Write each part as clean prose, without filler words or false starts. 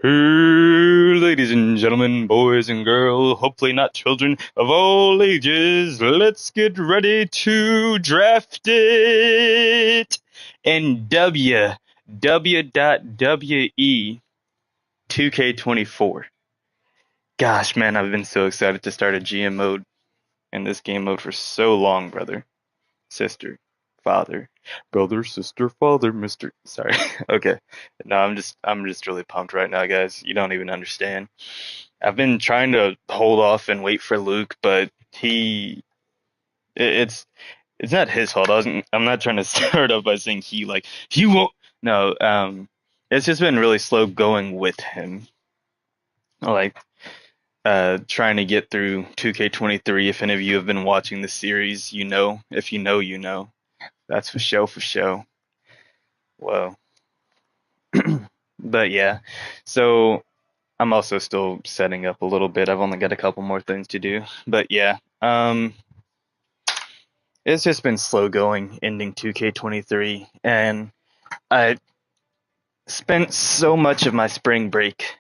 Hey, ladies and gentlemen, boys and girls, hopefully not children of all ages, let's get ready to draft it in WWE 2K24. Gosh, man, I've been so excited to start a GM mode in this game mode for so long, brother, sister, father, brother, sister, father, mister. Sorry. Okay. No, I'm just really pumped right now, guys. You don't even understand. I've been trying to hold off and wait for Luke, but it's it's not his fault. I'm not trying to start off by saying he won't. No, it's just been really slow going with him. Like trying to get through 2K23. If any of you have been watching the series, you know. If you know, you know. That's for show for show. Whoa. But yeah, so I'm also still setting up a little bit. I've only got a couple more things to do. But yeah, it's just been slow going ending 2K23, and I spent so much of my spring break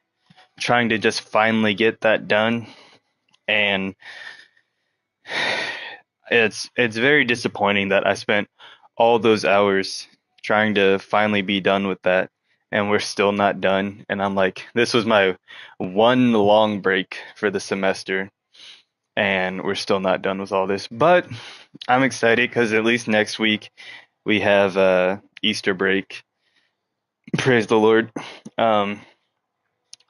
trying to just finally get that done, and it's very disappointing that I spent all those hours trying to finally be done with that, and we're still not done. And I'm like, this was my one long break for the semester, and we're still not done with all this. But I'm excited because at least next week we have Easter break. Praise the Lord. Um,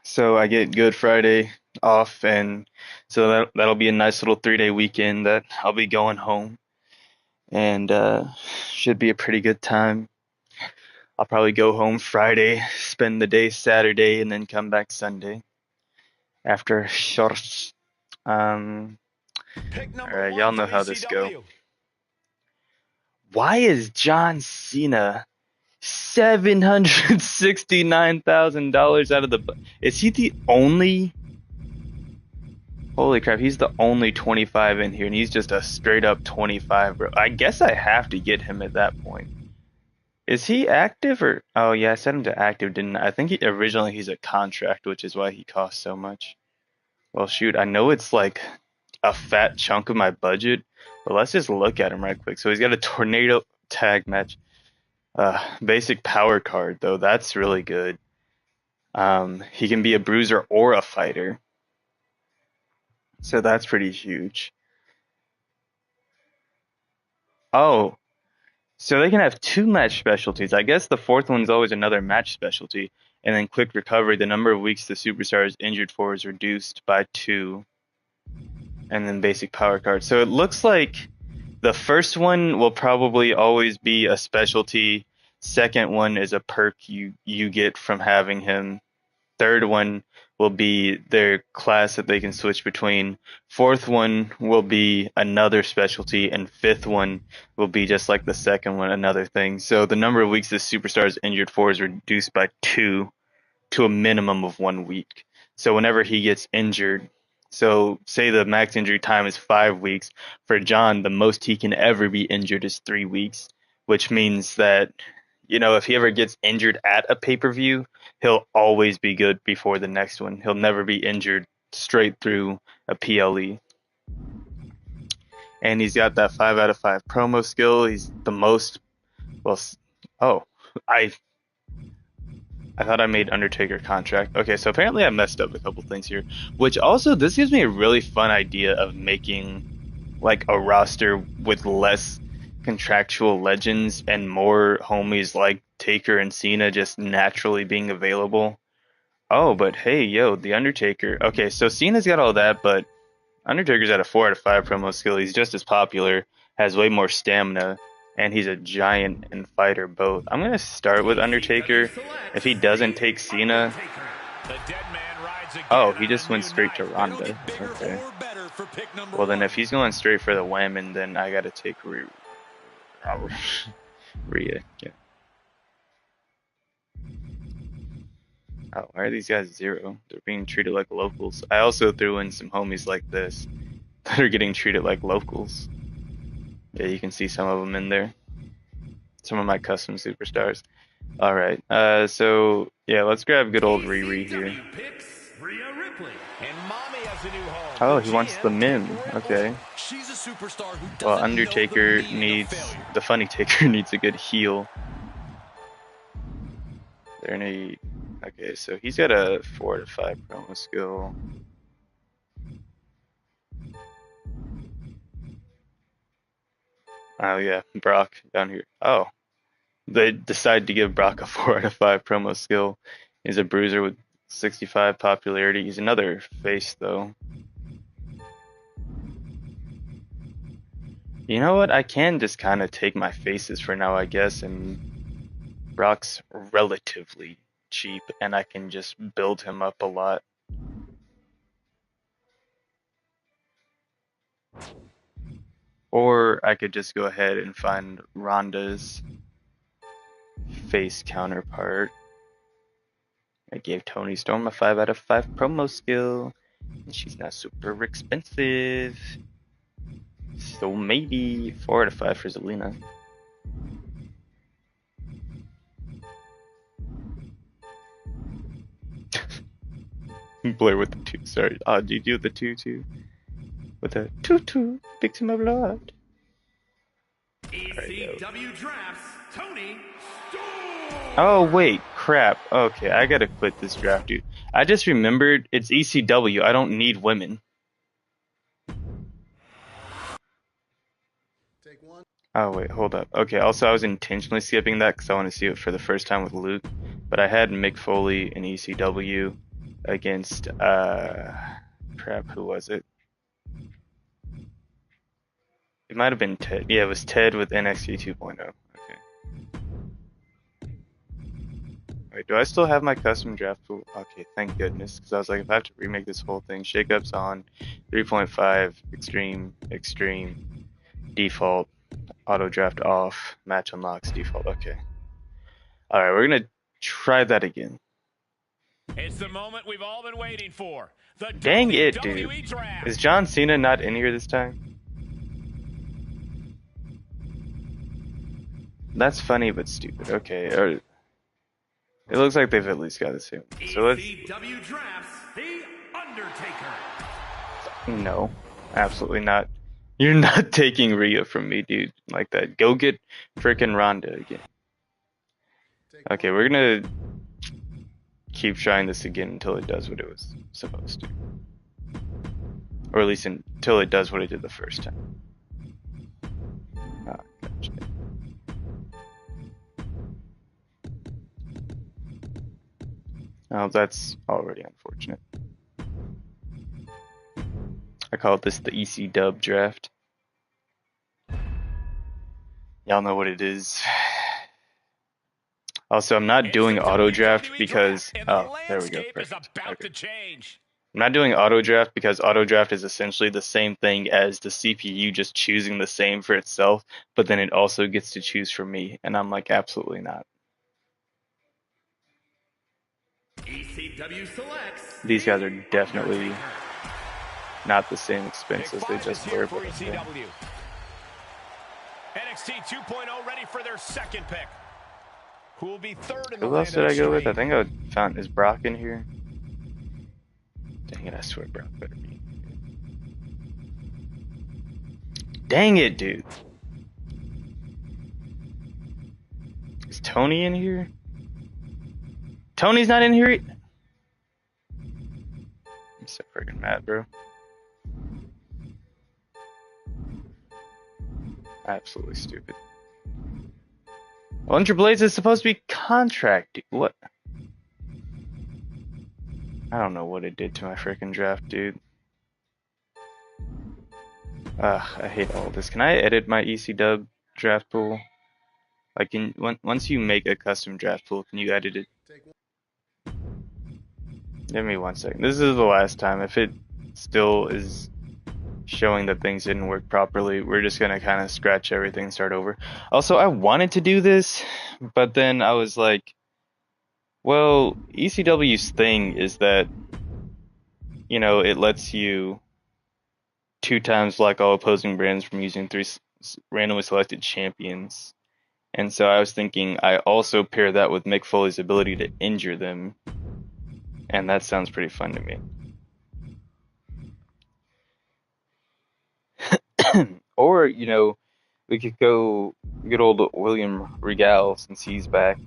so I get Good Friday off, and so that'll be a nice little 3 day weekend that I'll be going home, and should be a pretty good time. I'll probably go home Friday, spend the day Saturday, and then come back Sunday after shorts. Um, Pick all number right, one y'all for know how this go. ECW. Why is John Cena $769,000 out of the? Is he the only? Holy crap, he's the only 25 in here, and he's just a straight up 25, bro. I guess I have to get him at that point. Is he active or? Oh yeah, I set him to active, didn't I? I think originally he's a contract, which is why he costs so much. Well, shoot, I know it's like a fat chunk of my budget, but let's just look at him right quick. So he's got a tornado tag match. Basic power card though, that's really good. He can be a bruiser or a fighter, so that's pretty huge. Oh, so they can have two match specialties. I guess the fourth one's always another match specialty. And then quick recovery, the number of weeks the superstar is injured for is reduced by 2. And then basic power card. So it looks like the first one will probably always be a specialty. Second one is a perk you get from having him. Third one will be their class that they can switch between. Fourth one will be another specialty, and fifth one will be just like the second one, another thing. So the number of weeks the superstar is injured for is reduced by 2 to a minimum of 1 week. So whenever he gets injured, so say the max injury time is 5 weeks, for John, the most he can ever be injured is 3 weeks, which means that, if he ever gets injured at a pay-per-view, he'll always be good before the next one. He'll never be injured straight through a PLE. And he's got that 5 out of 5 promo skill. He's the most, well, oh, I I thought I made Undertaker contract. Okay, so apparently I messed up a couple things here. Which also, this gives me a really fun idea of making like a roster with less contractual legends and more homies like Taker and Cena just naturally being available. Oh, but hey, yo, the Undertaker. Okay, so Cena's got all that, but Undertaker's at a 4 out of 5 promo skill. He's just as popular, has way more stamina, and he's a giant and fighter both. I'm going to start with Undertaker. If he doesn't take Cena, oh, he just went straight to Ronda. Okay. Well, then if he's going straight for the Whammon, then I got to take Rhea. Yeah. Oh, why are these guys 0? They're being treated like locals. I also threw in some homies like this that are getting treated like locals. Yeah, you can see some of them in there. Some of my custom superstars. All right. So yeah, let's grab good old Riri here. ECW picks Rhea Ripley. And Mommy has a new home. Oh, The he wants the GM, Kate Mim. Ripley. Okay. She's a superstar who Well, doesn't know the Undertaker meaning of needs failure. the Funny Taker needs a good heal. They're in a okay, so he's got a 4 to 5 promo skill. Oh yeah, Brock down here. Oh, they decide to give Brock a 4 out of 5 promo skill. He's a bruiser with 65 popularity. He's another face though. You know what? I can just kind of take my faces for now, I guess, and Brock's relatively cheap, and I can just build him up a lot. Or I could just go ahead and find Ronda's face counterpart. I gave Toni Storm a 5 out of 5 promo skill, and she's not super expensive. So maybe 4 out of 5 for Zelina. Blair with the 2. Sorry. Oh, do you do the 2 too? With a 2-2, victim of blood. ECW drafts Toni Storm. Oh, wait. Crap. Okay, I gotta quit this draft, dude. I just remembered it's ECW. I don't need women. Take one. Oh, wait, hold up. Okay, also, I was intentionally skipping that because I want to see it for the first time with Luke. But I had Mick Foley in ECW against, crap, who was it? It might have been Ted. Yeah, it was Ted with NXT 2.0. Okay. Wait, do I still have my custom draft pool? Okay, thank goodness. Because I was like, if I have to remake this whole thing, shakeups on, 3.5, extreme, default, auto draft off, match unlocks, default. Okay. Alright, we're gonna try that again. It's the moment we've all been waiting for. The Dang it, WWE dude. draft. Is John Cena not in here this time? That's funny but stupid. Okay, it looks like they've at least got the same. So let's. ECW drafts The Undertaker. No, absolutely not. You're not taking Rhea from me, dude. Like that. Go get frickin' Ronda again. Okay, we're gonna keep trying this again until it does what it was supposed to. Or at least until it does what it did the first time. Ah, gotcha. Oh, that's already unfortunate. I call this the EC dub draft. Y'all know what it is. Also, I'm not doing auto draft because oh, there we go. Perfect. Okay. I'm not doing auto draft because auto draft is essentially the same thing as the CPU just choosing the same for itself, but then it also gets to choose for me, and I'm like, absolutely not. ECW selects These guys are The definitely Undertaker. not the same expense as they just were. But NXT 2.0 ready for their second pick. Who will be third in the who else land did of I go with? I extreme? think I found is Brock in here. Dang it! I swear Brock better be. Dang it, dude! Is Tony in here? Tony's not in here. I'm so freaking mad, bro. Absolutely stupid. Ultra Blades is supposed to be contract. What? I don't know what it did to my freaking draft, dude. Ugh, I hate all this. Can I edit my EC Dub draft pool? Like, once you make a custom draft pool, can you edit it? Give me 1 second. This is the last time. If it still is showing that things didn't work properly, we're just gonna kind of scratch everything and start over. Also, I wanted to do this, but then I was like, well, ECW's thing is that, you know, it lets you 2 times block all opposing brands from using 3 randomly selected champions. And so I was thinking I also pair that with Mick Foley's ability to injure them, and that sounds pretty fun to me. Or, we could go good old William Regal since he's back,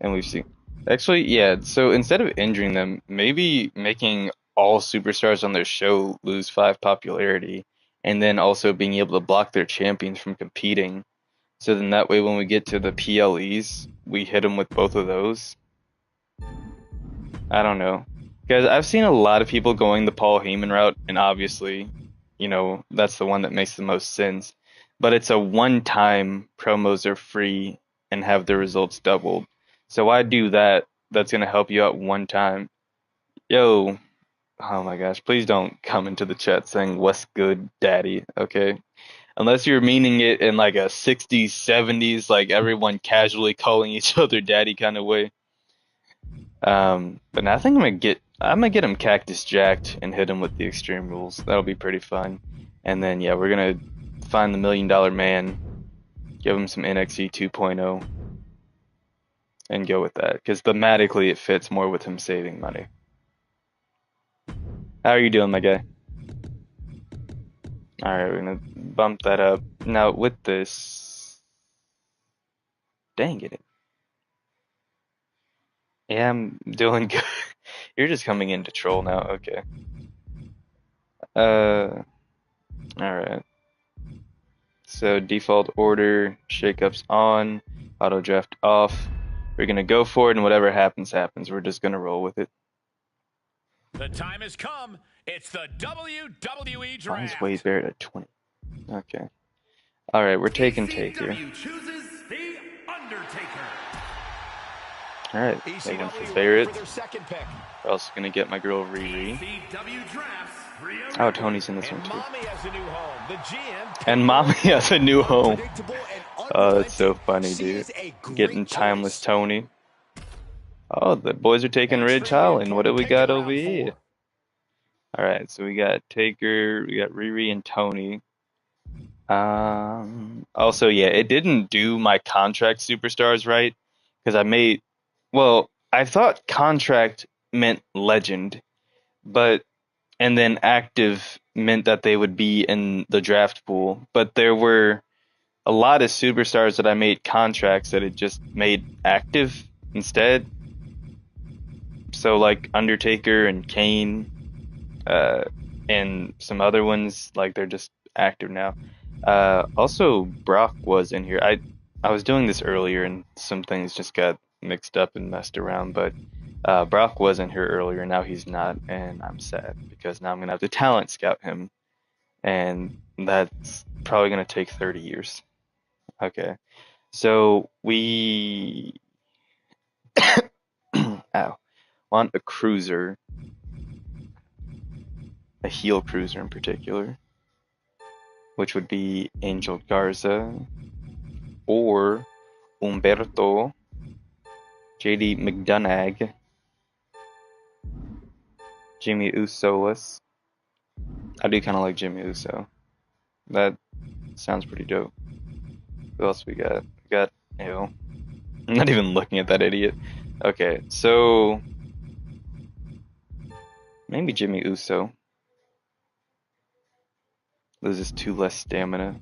and we've seen. Actually, yeah, so instead of injuring them, maybe making all superstars on their show lose 5 popularity, and then also being able to block their champions from competing. So then that way when we get to the PLEs, we hit them with both of those. I don't know. Guys, I've seen a lot of people going the Paul Heyman route, and obviously, that's the one that makes the most sense. But it's a one-time promos are free and have the results doubled. So why do that? That's going to help you out one time. Yo, oh my gosh, please don't come into the chat saying, "What's good, daddy?" Okay? Unless you're meaning it in like a 60s, 70s, like everyone casually calling each other daddy kind of way. But now I think I'm gonna get him Cactus Jacked and hit him with the Extreme Rules. That'll be pretty fun. And then yeah, we're gonna find the $1 Million Man, give him some NXT 2.0, and go with that. Because thematically it fits more with him saving money. How are you doing, my guy? Alright, we're gonna bump that up. Now with this, dang it. Yeah, I'm doing good. You're just coming in to troll now, okay. Alright. So default order, shakeups on, auto draft off. We're gonna go for it, and whatever happens, happens. We're just gonna roll with it. The time has come. It's the WWE Draft. Why is Wade Barrett at 20? Okay. Alright, we're taking Taker. chooses the Undertaker. Alright, they went for Barrett. We're also gonna get my girl Riri. Oh, Tony's in this one too. And Mommy has a new home. Oh, that's so funny, dude. Getting timeless Tony. Oh, the boys are taking Ridge Holland. What do we got over here? Alright, so we got Taker, we got Riri and Tony. Also, yeah, it didn't do my contract superstars right. Because I thought contract meant legend. And then active meant that they would be in the draft pool. But there were a lot of superstars that I made contracts that it just made active instead. So like Undertaker and Kane, and some other ones, like they're just active now. Also Brock was in here. I was doing this earlier and some things just got mixed up and messed around, but Brock was in here earlier, now he's not, and I'm sad because now I'm gonna have to talent scout him, and that's probably gonna take 30 years. Okay, so we want a cruiser, a heel cruiser in particular, which would be Angel Garza or Humberto, JD McDonagh, Jimmy Uso's. I do kind of like Jimmy Uso. That sounds pretty dope. Who else we got? We got, I'm not even looking at that idiot. Okay, so maybe Jimmy Uso. Loses 2 less stamina.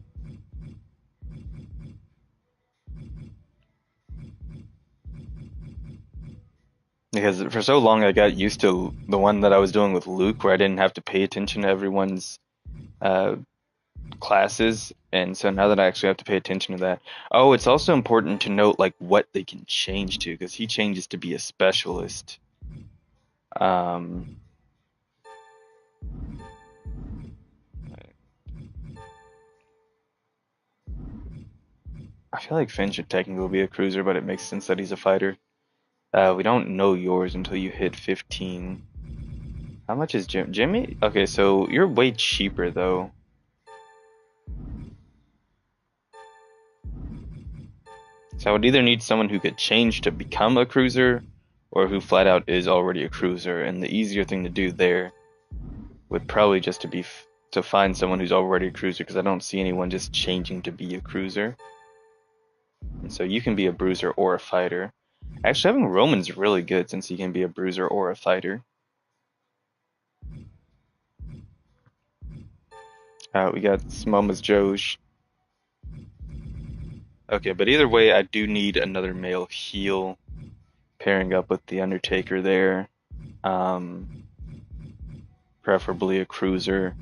Because for so long I got used to the one that I was doing with Luke, where I didn't have to pay attention to everyone's classes, and so now that I actually have to pay attention to that. Oh, it's also important to note like what they can change to, because he changes to be a specialist. I feel like Finn should technically be a cruiser, but it makes sense that he's a fighter. We don't know yours until you hit 15. How much is Jimmy? Okay, so you're way cheaper though. So I would either need someone who could change to become a cruiser, or who flat out is already a cruiser. And the easier thing to do there would probably just to be to find someone who's already a cruiser, because I don't see anyone just changing to be a cruiser. And so you can be a bruiser or a fighter. Actually, having Roman's really good since he can be a bruiser or a fighter. We got Samoa's Josh. Okay, but either way, I do need another male heel pairing up with the Undertaker there. Preferably a cruiser.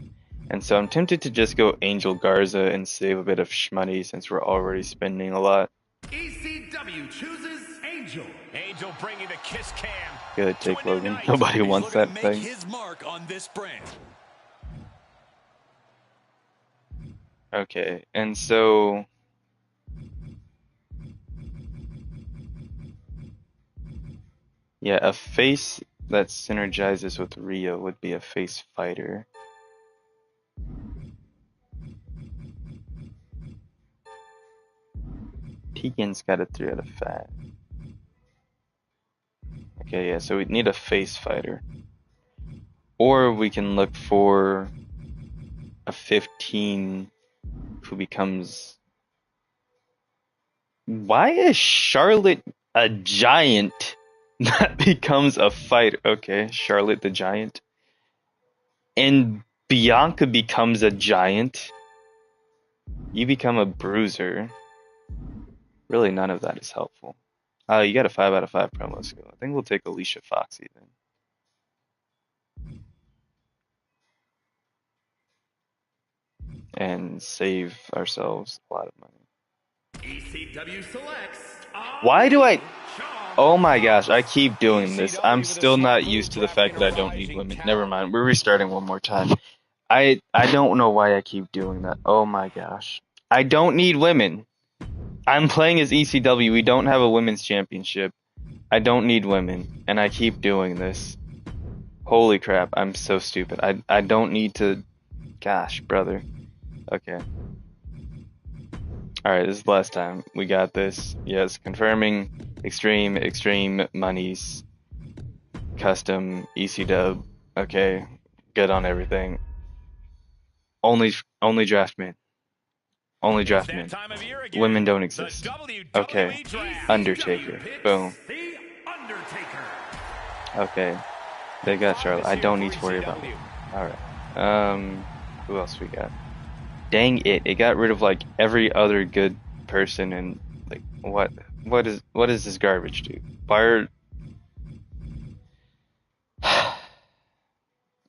And so I'm tempted to just go Angel Garza and save a bit of shmoney since we're already spending a lot. ECW chooses Angel. Angel bringing the kiss cam. Good, take Logan. Nobody wants that thing. His mark on this brand. Okay, and so yeah, a face that synergizes with Rio would be a face fighter. Tegan's got a 3 out of 5. Okay, yeah, so we need a face fighter. Or we can look for a 15 who becomes... Why is Charlotte a giant that becomes a fighter? Okay, Charlotte the Giant. And Bianca becomes a giant. You become a bruiser. Really, none of that is helpful. You got a 5 out of 5 promo skill. I think we'll take Alicia Foxy then. And save ourselves a lot of money. ECW selects. Why do I... Oh my gosh, I keep doing this. I'm still not used to the fact that I don't need women. Never mind, we're restarting one more time. I don't know why I keep doing that. Oh my gosh. I don't need women. I'm playing as ECW. We don't have a women's championship. I don't need women. And I keep doing this. Holy crap, I'm so stupid. I don't need to... Gosh, brother. Okay. Alright, this is the last time. We got this. Yes, confirming. Extreme monies. Custom, ECW. Okay, good on everything. Only draft men. Only draft men. Women don't exist. Okay, Undertaker. Boom. Okay, they got Charlotte. I don't need to worry about it. Alright. Who else we got? Dang it! It got rid of like every other good person and like what is this garbage, dude? Fire.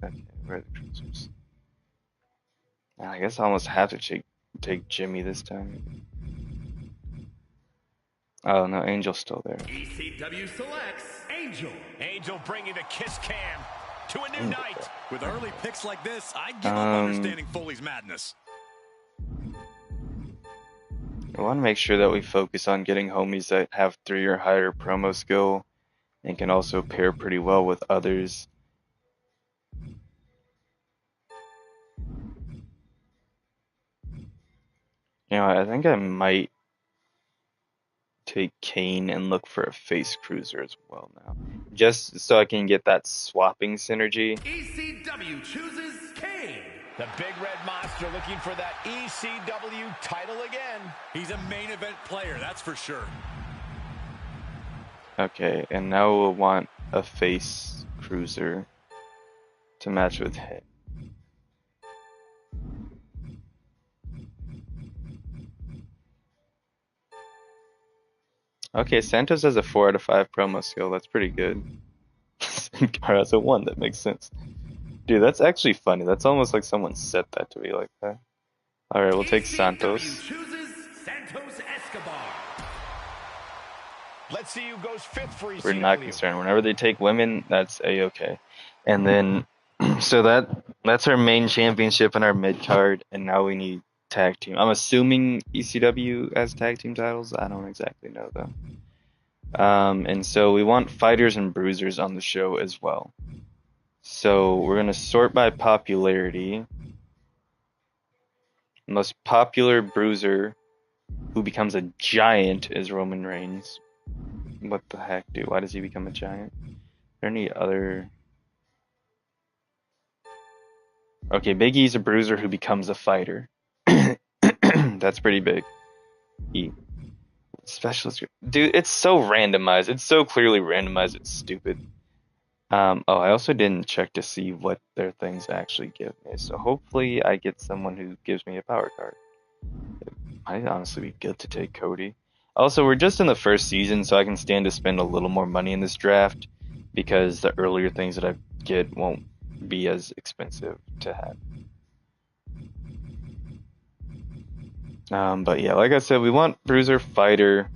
Okay, where are the cruisers? I guess I almost have to take Jimmy this time. Oh no, Angel's still there. ECW selects Angel. Angel bringing the kiss cam to a new night. With early picks like this, I give up understanding Foley's madness. I want to make sure that we focus on getting homies that have 3 or higher promo skill and can also pair pretty well with others. You know, I think I might take Kane and look for a face cruiser as well now. Just so I can get that swapping synergy. ECW chooses Kane. The big red monster looking for that ECW title again. He's a main event player, that's for sure. Okay, and now we'll want a face cruiser to match with him. Okay, Santos has a 4 out of 5 promo skill. That's pretty good. Gar has a 1. That makes sense. Dude, that's actually funny. That's almost like someone said that to me like that. Alright, we'll take Santos. Chooses Santos Escobar. Let's see who goes 5th for ECW. We're not concerned. Whenever they take women, that's a-okay. And then, so that's our main championship and our mid card, and now we need tag team. I'm assuming ECW has tag team titles. I don't exactly know though. And so we want fighters and bruisers on the show as well. So we're gonna sort by popularity. Most popular bruiser who becomes a giant is Roman Reigns. What the heck, dude? Why does he become a giant? Are there any other... Okay, Big E's a bruiser who becomes a fighter. That's pretty big. E. Specialist, dude, it's so randomized. It's so clearly randomized. It's stupid. Oh, I also didn't check to see what their things actually give me. So hopefully I get someone who gives me a power card. It might honestly be good to take Cody. Also, we're just in the first season, so I can stand to spend a little more money in this draft because the earlier things that I get won't be as expensive to have. But yeah, like I said, we want Bruiser Fighter.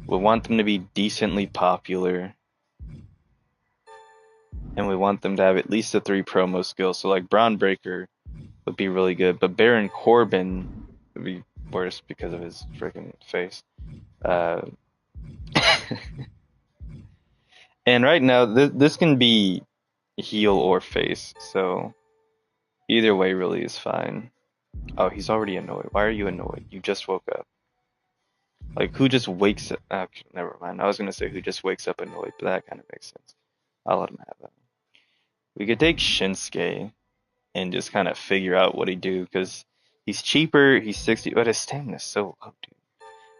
We want them to be decently popular. And we want them to have at least a 3 promo skill. So like Braun Breaker would be really good, but Baron Corbin would be worse because of his freaking face. And right now, this can be heel or face, so either way really is fine. Oh, he's already annoyed. Why are you annoyed? You just woke up. Like, who just wakes up? Never mind. I was gonna say who just wakes up annoyed, but that kind of makes sense. I'll let him have that. We could take Shinsuke and just kind of figure out what he do, because he's cheaper, he's 60, but his stamina's so low, dude.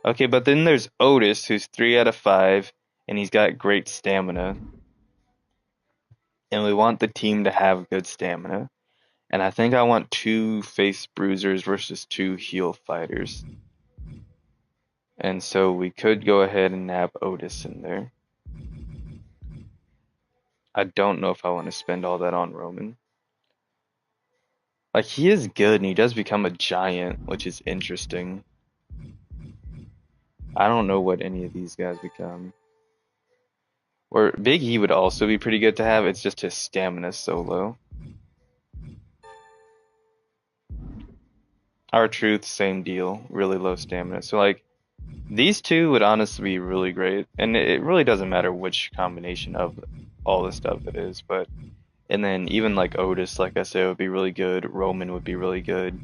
Okay, but then there's Otis, who's 3 out of 5, and he's got great stamina. And we want the team to have good stamina. And I think I want 2 face bruisers versus 2 heel fighters. And so we could go ahead and nab Otis in there. I don't know if I want to spend all that on Roman. Like, he is good and he does become a giant, which is interesting. I don't know what any of these guys become. Or Big E would also be pretty good to have, it's just his stamina so low. R-Truth, same deal, really low stamina. So like, these two would honestly be really great, and it really doesn't matter which combination of all the stuff it is, but and then even like Otis, like I said, would be really good. Roman would be really good.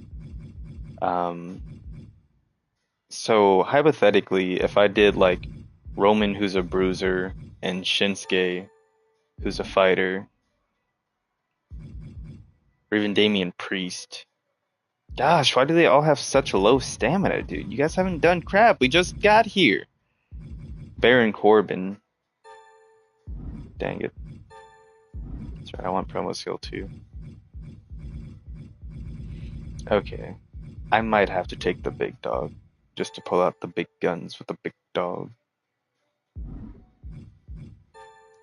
So hypothetically, if I did like Roman, who's a bruiser, and Shinsuke, who's a fighter, or even Damian Priest. Gosh, why do they all have such low stamina, dude? You guys haven't done crap. We just got here. Baron Corbin. Dang it. That's right, I want promo skill too. Okay. I might have to take the big dog. Just to pull out the big guns with the big dog.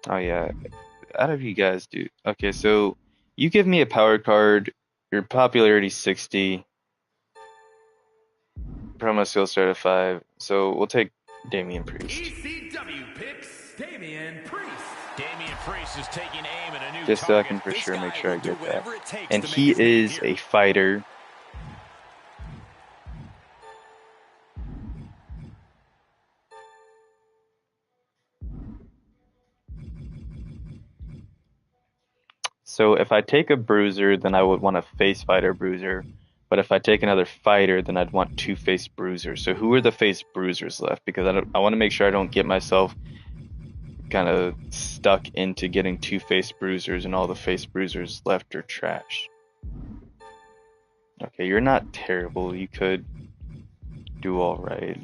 Oh yeah. Out of you guys do. Okay, so you give me a power card. Your popularity 60. Promo skill start at 5. So we'll take Damian Priest. ECW picks Damian Priest. Damian Priest is taking aim at a new just so I target. can for This sure make guy sure I will do get that. whatever it takes And to make he his name is here. a fighter. So if I take a bruiser, then I would want a face fighter bruiser. But if I take another fighter, then I'd want 2 face bruisers. So who are the face bruisers left? Because I want to make sure I don't get myself kind of stuck into getting 2 face bruisers and all the face bruisers left are trash. Okay, you're not terrible. You could do all right.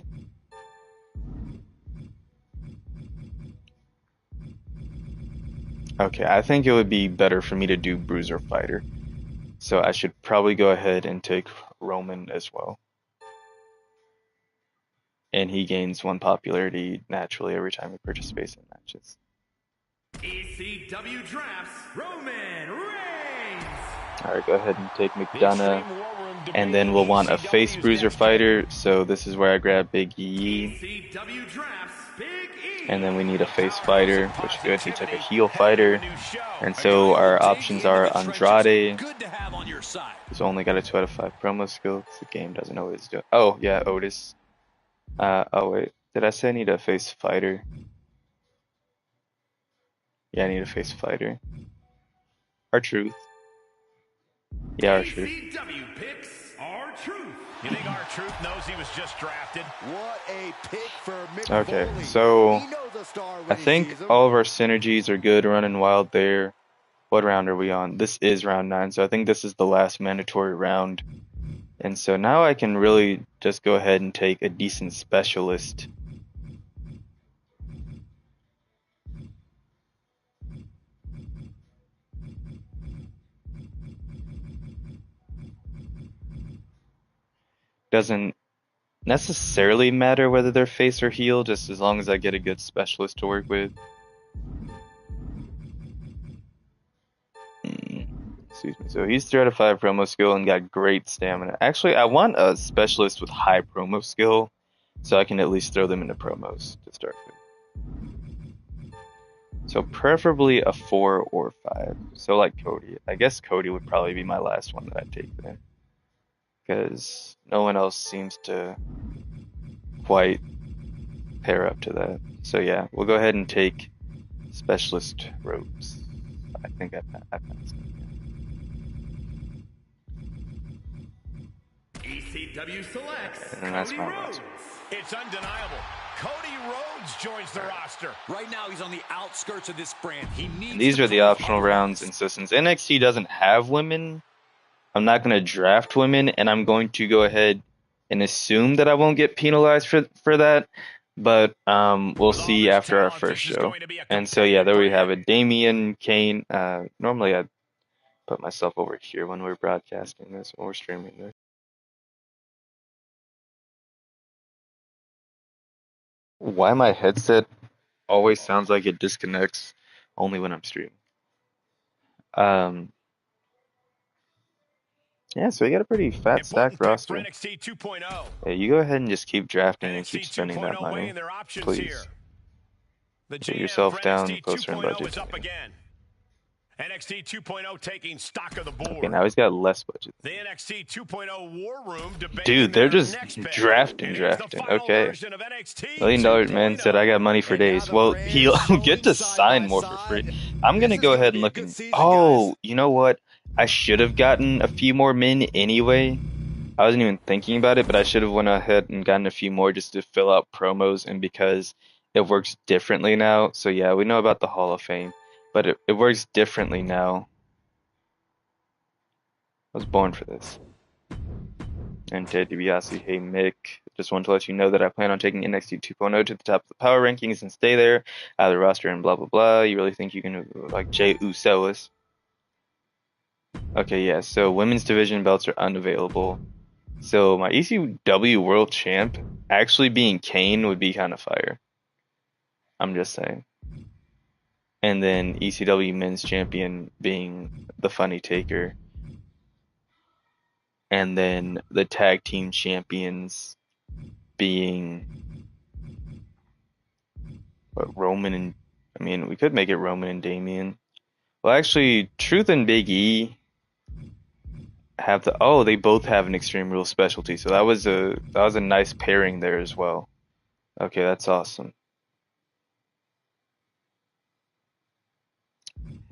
Okay, I think it would be better for me to do bruiser fighter. So I should probably go ahead and take Roman as well. And he gains 1 popularity naturally every time we participate in matches. ECW drafts Roman Reigns. Alright, go ahead and take McDonough. And then we'll want a face bruiser fighter, so this is where I grab Big E. And then we need a face fighter, which good, he took a heel fighter. And so our options are Andrade, who's only got a 2 out of 5 promo skill, because the game doesn't know what it's doing. Oh, yeah, Otis. Oh wait, did I say I need a face fighter? Yeah, I need a face fighter. R-Truth. Yeah, R-Truth. picks R-Truth. You think R-Truth knows he was just drafted? What a pick for Mick Okay, Foley. so I think all of our synergies are good running wild there. What round are we on? This is round 9, so I think this is the last mandatory round. And so now I can really just go ahead and take a decent specialist doesn't necessarily matter whether they're face or heel, just as long as I get a good specialist to work with. Excuse me. So he's 3 out of 5 promo skill and got great stamina. Actually, I want a specialist with high promo skill, so I can at least throw them into promos to start with. So preferably a 4 or 5. So like Cody. I guess Cody would probably be my last one that I'd take then, because no one else seems to quite pair up to that. So yeah, we'll go ahead and take Specialist Ropes. I think I passed it. ECW selects And that's Cody my Rhodes. last one. It's undeniable. Cody Rhodes joins the roster. Right now, he's on the outskirts of this brand. He needs And these are the optional rounds, and so since NXT doesn't have women, I'm not going to draft women, and I'm going to go ahead and assume that I won't get penalized for that, but we'll see after our first show. And so yeah, there we have it. Damian, Kane. Normally I'd put myself over here when we're broadcasting this, when we're streaming this. Why my headset always sounds like it disconnects only when I'm streaming. Yeah, so we got a pretty fat stacked roster. NXT 2.0. Yeah, you go ahead and just keep drafting and keep spending that money, please. Get yourself down closer in budget. NXT 2.0 taking stock of the board. Okay, now he's got less budget. The NXT 2.0 War Room. Dude, they're just drafting. Okay. $1 million man said, I got money for days. Well, he'll get to sign more for free. I'm going to go ahead and look. Oh, you know what? I should have gotten a few more men anyway. I wasn't even thinking about it, but I should have went ahead and gotten a few more just to fill out promos, and because it works differently now. So yeah, we know about the Hall of Fame, but it works differently now. I was born for this. And Ted DiBiase, hey Mick, just wanted to let you know that I plan on taking NXT 2.0 to the top of the power rankings and stay there out of the roster and blah blah blah. You really think you can like Jey Uso's? Okay, yeah, so women's division belts are unavailable. So my ECW World Champ actually being Kane would be kind of fire. I'm just saying. And then ECW Men's Champion being the Funny Taker. And then the Tag Team Champions being Roman and... I mean, we could make it Roman and Damian. Well, actually, Truth and Big E have the... Oh, they both have an Extreme Rules specialty. So that was a nice pairing there as well. Okay, that's awesome.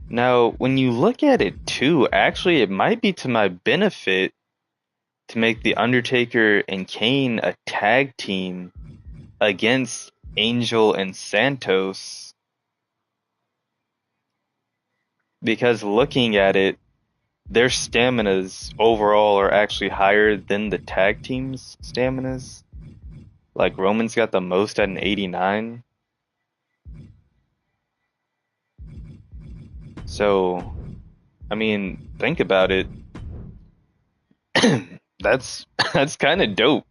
Now, when you look at it too, actually it might be to my benefit to make The Undertaker and Kane a tag team against Angel and Santos. Because looking at it, their staminas overall are actually higher than the tag team's staminas. Like Roman's got the most at an 89. So, I mean, think about it. That's kind of dope.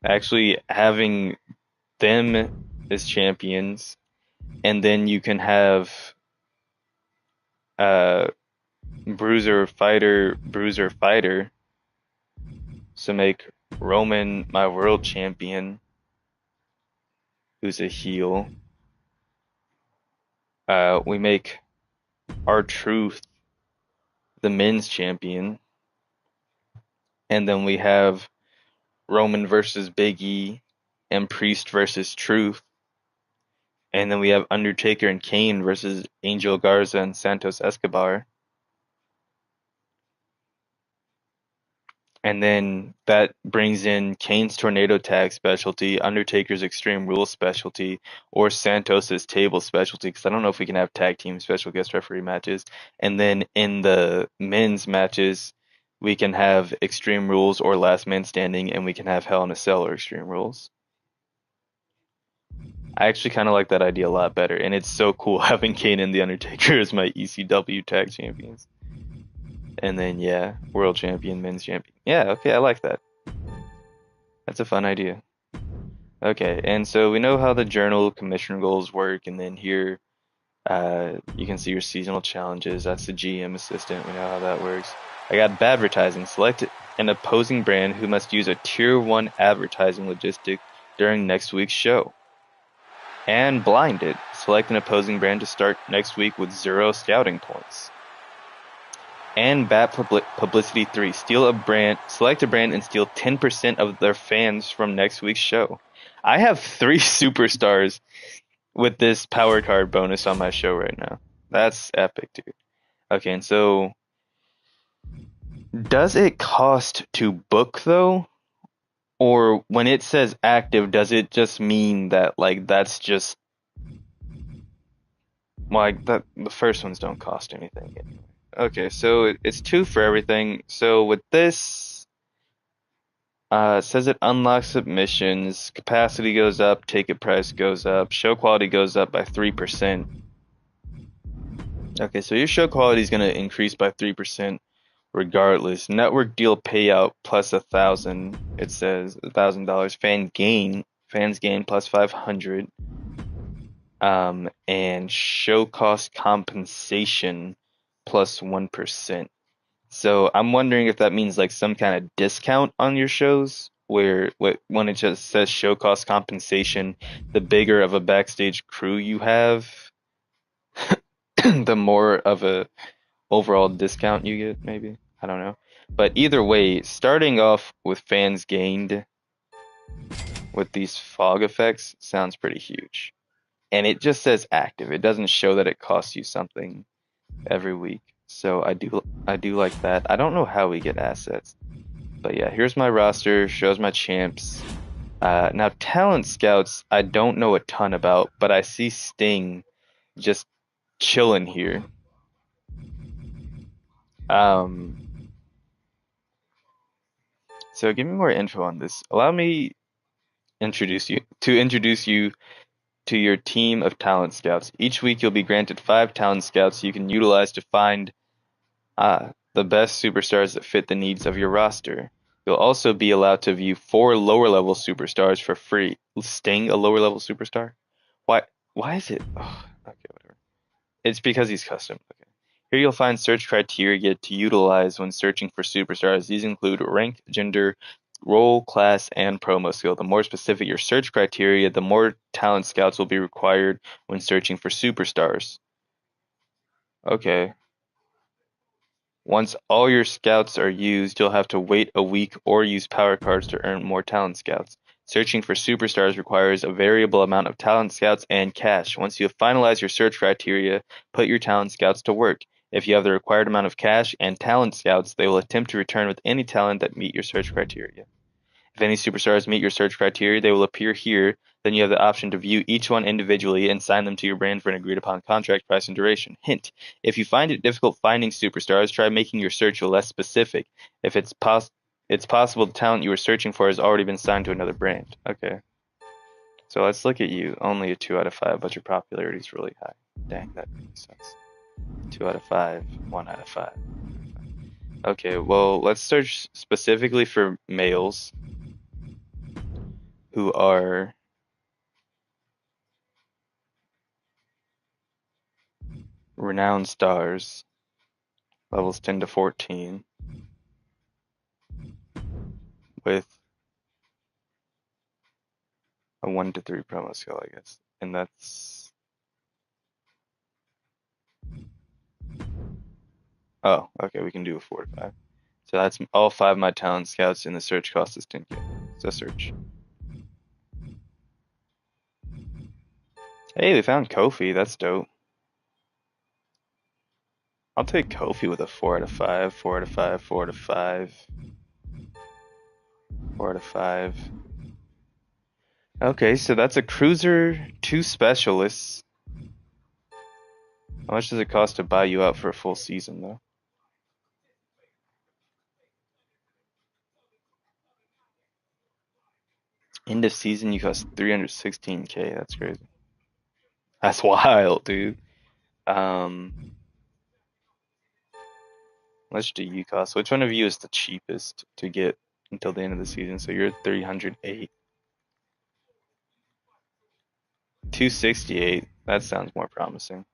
Actually having them as champions, and then you can have Bruiser Fighter. So make Roman my world champion, who's a heel. We make R-Truth the men's champion. And then we have Roman versus Big E and Priest versus Truth. And then we have Undertaker and Kane versus Angel Garza and Santos Escobar. And then that brings in Kane's Tornado Tag specialty, Undertaker's Extreme Rules specialty, or Santos's Table specialty, because I don't know if we can have tag team special guest referee matches. And then in the men's matches, we can have Extreme Rules or Last Man Standing, and we can have Hell in a Cell or Extreme Rules. I actually kind of like that idea a lot better, and it's so cool having Kane and The Undertaker as my ECW tag champions. And then, yeah, world champion, men's champion. Yeah, okay, I like that. That's a fun idea. Okay, and so we know how the journal commission goals work, and then here you can see your seasonal challenges. That's the GM assistant. We know how that works. I got advertising. Select an opposing brand who must use a tier 1 advertising logistic during next week's show. And blinded. Select an opposing brand to start next week with 0 scouting points. And bad publicity 3. Select a brand and steal 10% of their fans from next week's show. I have 3 superstars with this power card bonus on my show right now. That's epic, dude. Okay, and so does it cost to book though? Or when it says active, does it just mean that like that's just like that the first ones don't cost anything anyway. Okay, so it's 2 for everything. So with this it says it unlocks submissions, capacity goes up, ticket price goes up, show quality goes up by 3%. Okay, so your show quality is going to increase by 3% regardless. Network deal payout plus 1,000. It says $1,000. Fans gain plus 500. And show cost compensation plus 1%. So I'm wondering if that means like some kind of discount on your shows, where when it just says show cost compensation, the bigger of a backstage crew you have, the more of a overall discount you get, maybe. I don't know. But either way, starting off with fans gained with these fog effects sounds pretty huge. And it just says active. It doesn't show that it costs you something every week. So I do like that. I don't know how we get assets. But yeah, here's my roster, shows my champs. Now talent scouts, I don't know a ton about, but I see Sting just chilling here. Um, so give me more info on this. Allow me introduce you to your team of talent scouts. Each week you'll be granted 5 talent scouts you can utilize to find the best superstars that fit the needs of your roster. You'll also be allowed to view 4 lower level superstars for free. Sting, a lower level superstar? Why why is it? Oh, okay, whatever. It's because he's custom. Okay. Here you'll find search criteria to utilize when searching for superstars. These include rank, gender, role, class, and promo skill. The more specific your search criteria, the more talent scouts will be required when searching for superstars. Okay. Once all your scouts are used, you'll have to wait a week or use power cards to earn more talent scouts. Searching for superstars requires a variable amount of talent scouts and cash. Once you have finalized your search criteria, put your talent scouts to work. If you have the required amount of cash and talent scouts, they will attempt to return with any talent that meet your search criteria. If any superstars meet your search criteria, they will appear here. Then you have the option to view each one individually and sign them to your brand for an agreed upon contract, price, and duration. Hint: if you find it difficult finding superstars, try making your search less specific. If it's possible the talent you are searching for has already been signed to another brand. Okay. So let's look at you. Only a 2 out of 5, but your popularity is really high. Dang, that really sucks. 2 out of 5, 1 out of 5. Okay, well, let's search specifically for males who are renowned stars, levels 10 to 14, with a 1 to 3 promo skill, I guess. And that's. Oh, okay, we can do a 4 to 5. So that's all 5 of my talent scouts, and the search cost is 10k. So search. Hey, we found Kofi. That's dope. I'll take Kofi with a 4 out of 5, 4 out of 5, 4 out of 5, 4 out of 5. Okay, so that's a cruiser, 2 specialists. How much does it cost to buy you out for a full season, though? End of season, you cost 316k. That's crazy. That's wild, dude. Um, let's do you cost. Which one of you is the cheapest to get until the end of the season. So you're at 308. 268. That sounds more promising.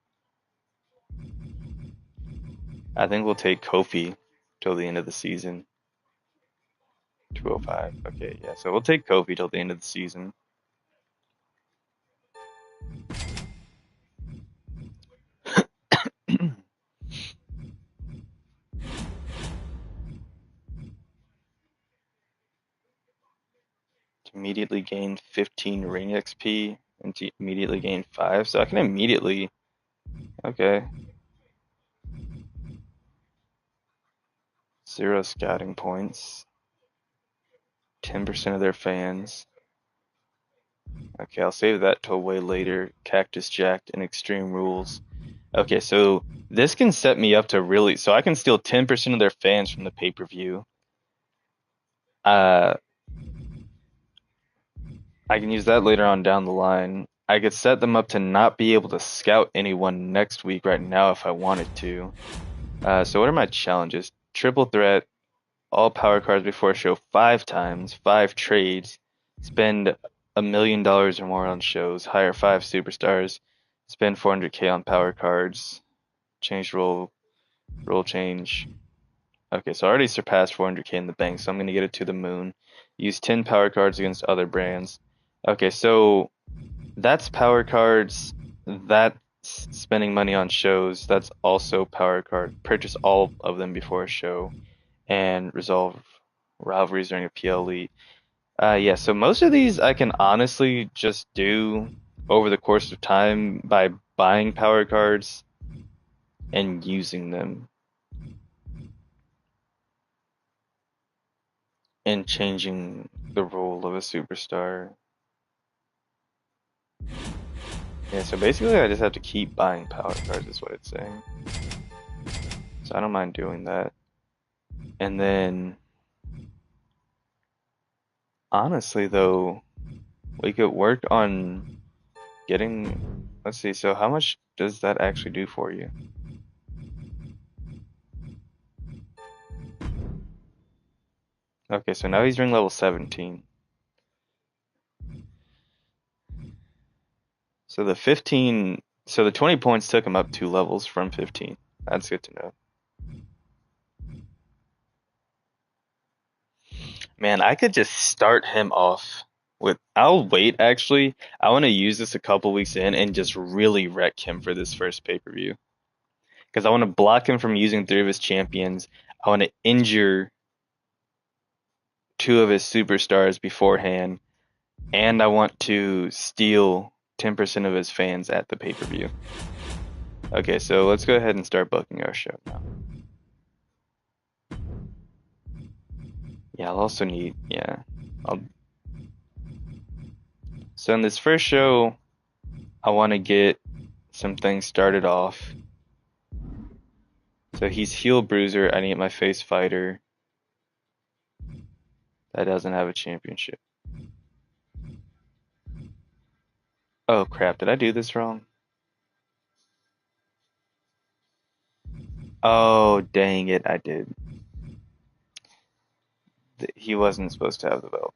I think we'll take Kofi till the end of the season. 205. Okay, yeah. So we'll take Kofi till the end of the season. To immediately gain 15 ring XP and to immediately gain 5. So I can immediately. Okay. 0 scouting points. 10% of their fans. Okay, I'll save that till way later. Cactus Jacked and Extreme Rules. Okay, so this can set me up to really. So I can steal 10% of their fans from the pay-per-view. I can use that later on down the line. I could set them up to not be able to scout anyone next week right now if I wanted to. So what are my challenges? Triple threat, all power cards before show 5 times, 5 trades, spend $1 million or more on shows, hire 5 superstars, spend 400k on power cards, change role change. Okay, so I already surpassed 400k in the bank, so I'm gonna get it to the moon. Use 10 power cards against other brands. Okay, so that's power cards. That's spending money on shows. That's also power card. Purchase all of them before a show, and resolve rivalries during a PL Elite. Yeah, so most of these I can honestly just do over the course of time by buying power cards and using them and changing the role of a superstar. Yeah, so basically I just have to keep buying power cards is what it's saying. So I don't mind doing that. And then honestly though, we could work on getting, let's see, so how much does that actually do for you? Okay, so now he's ring level 17. So the 15, so the 20 points took him up 2 levels from 15. That's good to know. Man, I could just start him off with, I'll wait actually. I want to use this a couple weeks in and just really wreck him for this first pay-per-view. Because I want to block him from using 3 of his champions. I want to injure 2 of his superstars beforehand. And I want to steal 10% of his fans at the pay-per-view. Okay, so let's go ahead and start booking our show now. Yeah, I'll also need, yeah. So in this first show, I want to get some things started off. So he's heel bruiser. I need my face fighter. That doesn't have a championship. Oh crap, did I do this wrong? Oh, dang it, I did. He wasn't supposed to have the belt.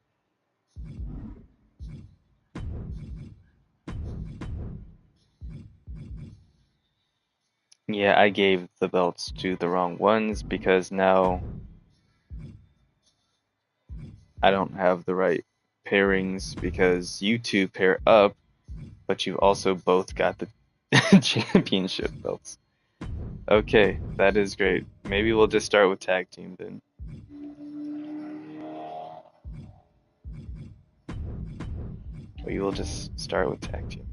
Yeah, I gave the belts to the wrong ones because now I don't have the right pairings because you two pair up, but you also both got the championship belts. Okay, that is great. Maybe we'll just start with tag team then. We will just start with tag team.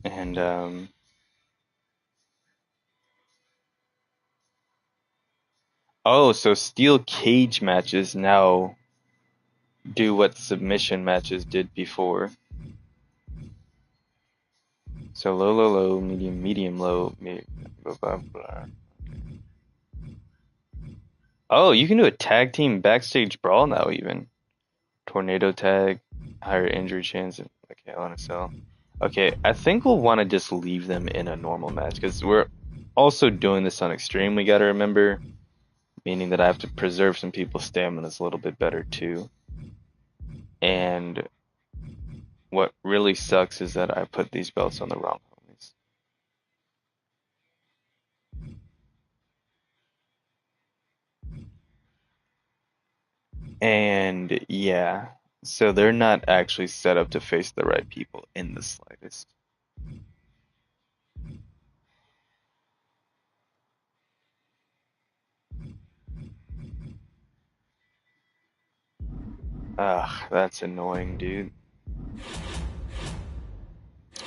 And oh, so steel cage matches now do what submission matches did before. So low, low, low, medium, medium, low, blah, blah, blah. Oh, you can do a tag team backstage brawl now even. Tornado tag, higher injury chance. Okay, I want to sell. Okay, I think we'll want to just leave them in a normal match because we're also doing this on Extreme, we gotta remember, meaning that I have to preserve some people's stamina a little bit better too. And what really sucks is that I put these belts on the wrong homies. And yeah, so they're not actually set up to face the right people in the slightest. Ugh, that's annoying, dude.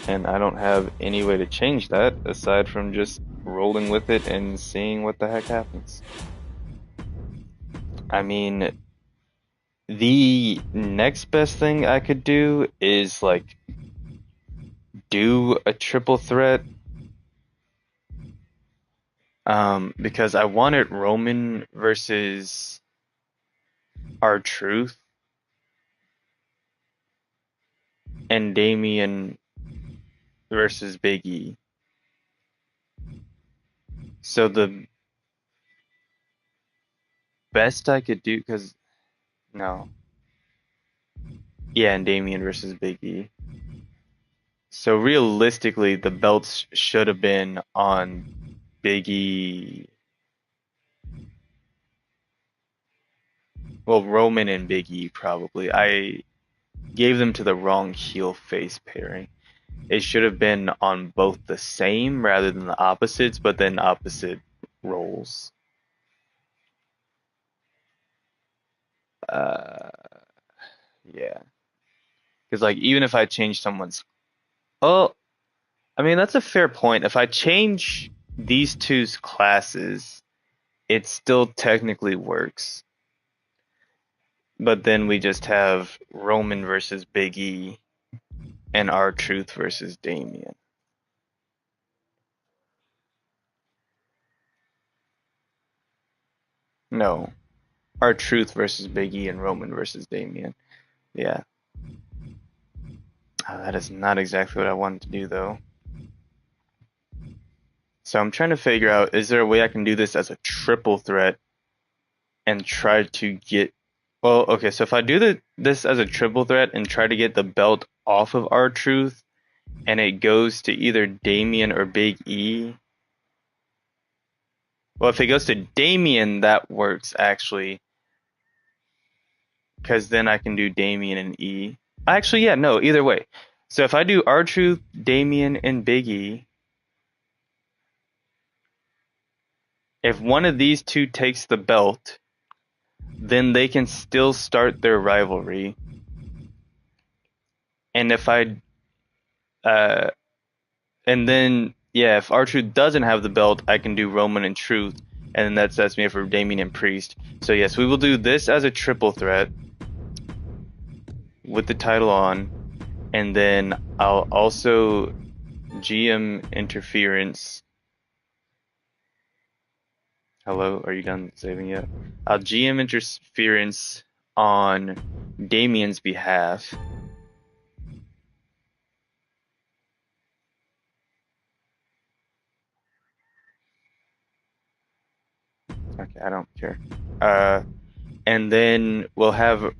And I don't have any way to change that aside from just rolling with it and seeing what the heck happens. I mean, the next best thing I could do is like do a triple threat. Because I wanted Roman versus R-Truth and Damian versus Big E. So the best I could do, because no, yeah, and Damian versus Big E. So realistically, the belts should have been on Big E. Well, Roman and Big E probably. I gave them to the wrong heel face pairing. It should have been on both the same rather than the opposites, but then opposite roles. Uh, yeah. Because like even if I change someone's, oh, I mean that's a fair point. If I change these two's classes, it still technically works. But then we just have Roman versus Big E and R-Truth versus Damian. No, R-Truth versus Big E and Roman versus Damian. Yeah. That is not exactly what I wanted to do though. So I'm trying to figure out, is there a way I can do this as a triple threat and try to get, well, okay, so if I do this as a triple threat and try to get the belt off of R-Truth and it goes to either Damian or Big E. Well, if it goes to Damian, that works actually, because then I can do Damian and E. Actually, yeah, no, either way. So if I do R-Truth, Damian, and Big E, if one of these two takes the belt, then they can still start their rivalry. And if I, and then, yeah, if R-Truth doesn't have the belt, I can do Roman and Truth, and then that sets me up for Damian and Priest. So yes, we will do this as a triple threat with the title on, and then I'll also GM interference. Hello, are you done saving yet? I'll GM interference on Damian's behalf. Okay, I don't care. And then we'll have.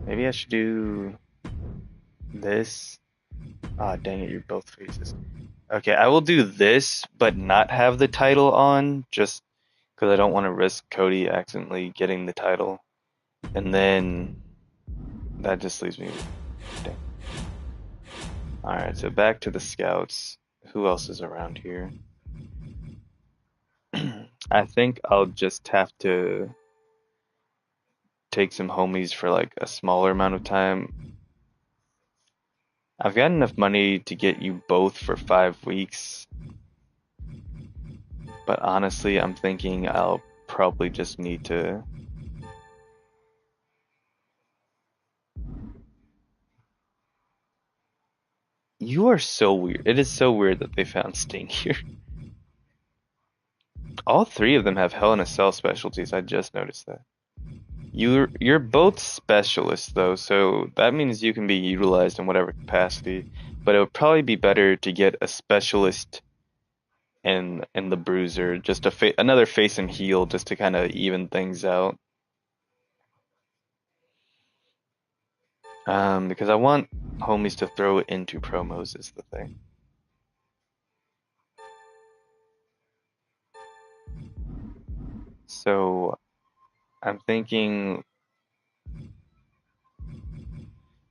Maybe I should do this. Ah, dang it, you're both faces. Okay, I will do this, but not have the title on, just because I don't want to risk Cody accidentally getting the title. And then that just leaves me. Dang. Alright, so back to the scouts. Who else is around here? I think I'll just have to take some homies for like a smaller amount of time. I've got enough money to get you both for 5 weeks. But honestly, I'm thinking I'll probably just need to. You are so weird. It is so weird that they found Sting here. All three of them have Hell in a Cell specialties. I just noticed that. You're both specialists though, so that means you can be utilized in whatever capacity. But it would probably be better to get a specialist in the Bruiser, just another face and heel, just to kind of even things out. Because I want homies to throw into promos is the thing. So I'm thinking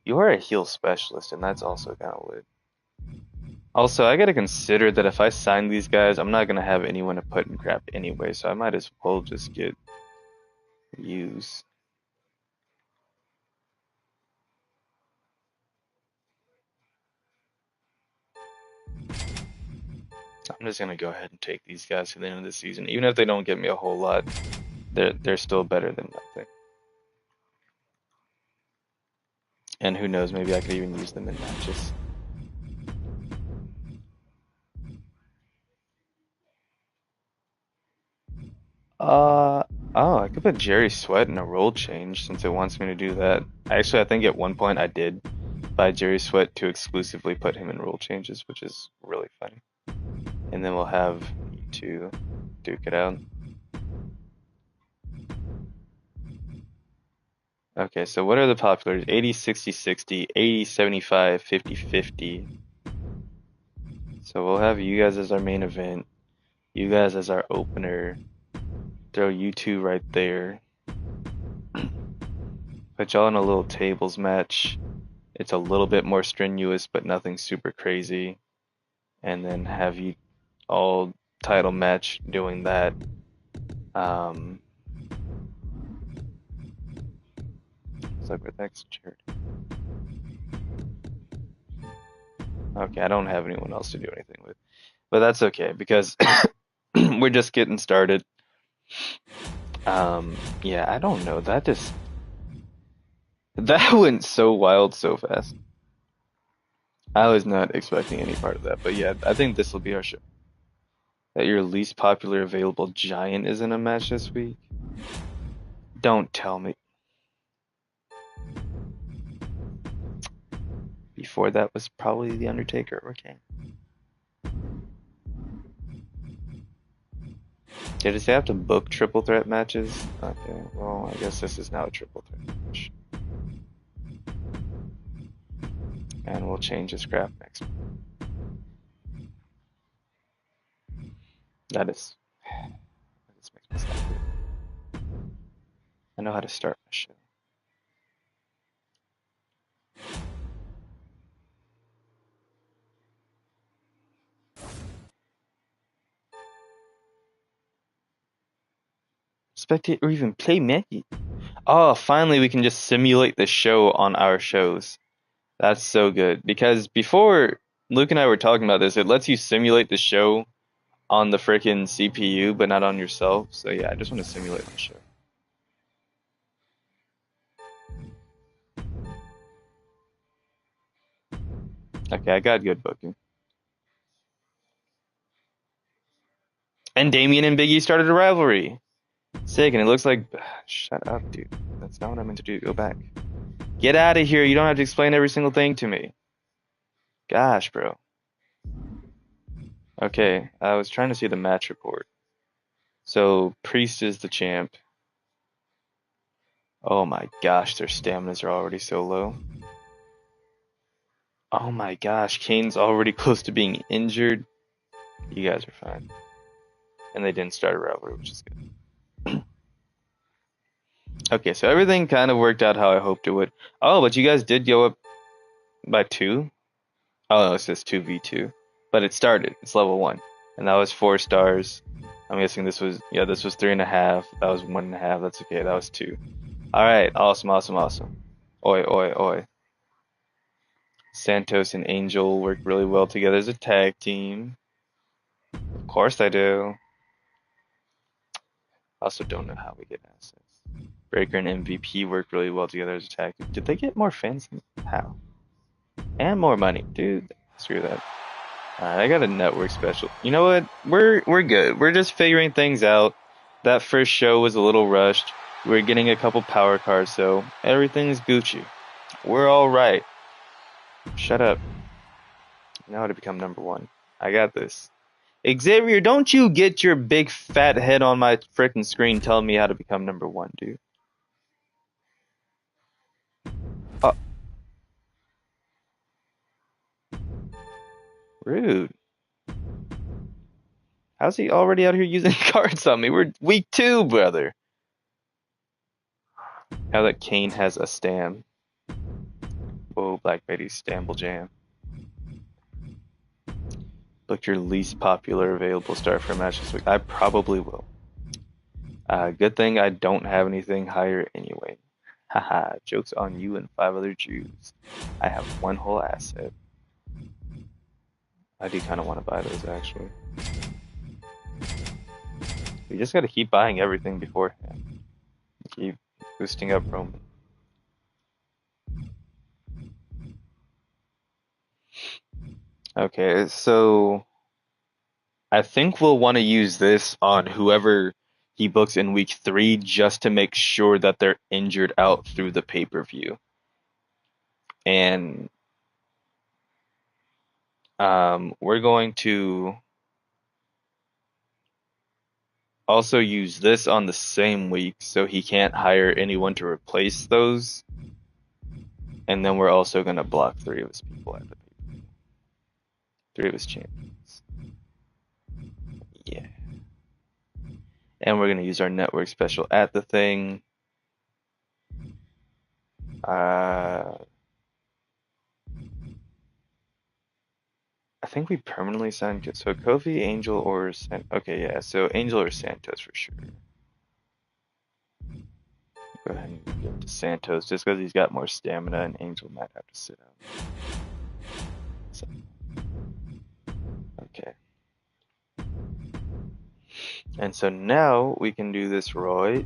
you are a heel specialist, and that's also kind of lit. Also, I gotta consider that if I sign these guys, I'm not gonna have anyone to put in crap anyway, so I might as well just get used. I'm just gonna go ahead and take these guys to the end of the season. Even if they don't get me a whole lot, they're still better than nothing. And who knows, maybe I could even use them in matches. Oh, I could put Jerry Sweat in a role change since it wants me to do that. Actually, I think at one point I did buy Jerry Sweat to exclusively put him in role changes, which is really funny. And then we'll have you two duke it out. Okay, so what are the populars? 80, 60, 60, 80, 75, 50, 50. So we'll have you guys as our main event, you guys as our opener. Throw you two right there. Put y'all in a little tables match. It's a little bit more strenuous, but nothing super crazy. And then have you all title match doing that. Looks like with next Jared. Okay, I don't have anyone else to do anything with. But that's okay, because we're just getting started. Yeah, I don't know. That went so wild so fast. I was not expecting any part of that, but yeah, I think this will be our show. That your least popular available giant is in a match this week? Don't tell me. Before that was probably The Undertaker or Kane. Did it say I have to book triple threat matches? Okay, well, I guess this is now a triple threat match. And we'll change this graph next. This makes me stop it. I know how to start my show. Spectate or even play Maggie. Oh, finally we can just simulate the show on our shows. That's so good. Because before Luke and I were talking about this, it lets you simulate the show on the freaking CPU, but not on yourself. So yeah, I just want to simulate the show. Okay, I got good booking. And Damien and Biggie started a rivalry. Sick, and it looks like... Shut up, dude. That's not what I meant to do. Go back. Get out of here. You don't have to explain every single thing to me. Gosh, bro. Okay, I was trying to see the match report. So, Priest is the champ. Oh my gosh, their staminas are already so low. Oh my gosh, Kane's already close to being injured. You guys are fine. And they didn't start a rivalry, which is good. Okay, so everything kind of worked out how I hoped it would. Oh, but you guys did go up by 2? Oh, no, it says 2v2. But it started. It's level 1. And that was 4 stars. I'm guessing this was 3.5. That was 1.5. That's okay. That was 2. Alright, awesome. Oi, oi, oi. Santos and Angel work really well together as a tag team. Of course I do. Also don't know how we get assets. Breaker and MVP work really well together as a tag team. Did they get more fans? How? And more money. Dude, Screw that. Alright, I got a network special. You know what? We're good. We're just figuring things out. That first show was a little rushed. We're getting a couple power cards, so everything's Gucci. We're all right. Shut up. Now how to become number one. I got this. Xavier, don't you get your big fat head on my frickin' screen telling me how to become number one, dude. Uh, rude. How's he already out here using cards on me? We're week 2, brother. Now that Kane has a stam. Whoa, Black Betty Stamble Jam. Book your least popular available start for a match this week. I probably will. Good thing I don't have anything higher anyway. Haha, joke's on you and 5 other Jews. I have one whole asset. I do kind of want to buy those, actually. We just gotta keep buying everything beforehand. Keep boosting up Roman. Okay, so I think we'll want to use this on whoever he books in week 3 just to make sure that they're injured out through the pay-per-view. And we're going to also use this on the same week so he can't hire anyone to replace those. And then we're also going to block 3 of his people at the pay-per-view. 3 of his champions. Yeah. And we're going to use our network special at the thing. I think we permanently signed. So Kofi, Angel, or okay, yeah. So Angel or Santos for sure. Go ahead and give to Santos just because he's got more stamina, and Angel might have to sit out. So, okay. And so now we can do this right.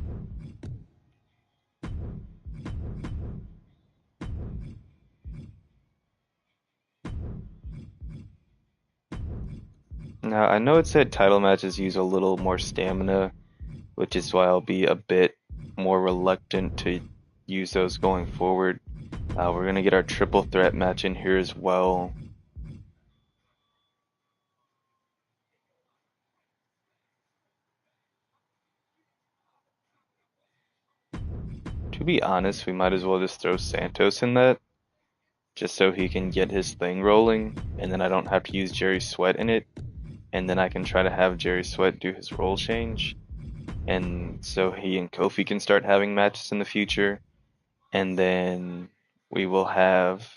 Now I know it said title matches use a little more stamina, which is why I'll be a bit more reluctant to use those going forward. We're gonna get our triple threat match in here as well. To be honest, we might as well just throw Santos in that, just so he can get his thing rolling, and then I don't have to use Jerry Sweat in it, and then I can try to have Jerry Sweat do his role change, and so he and Kofi can start having matches in the future, and then we will have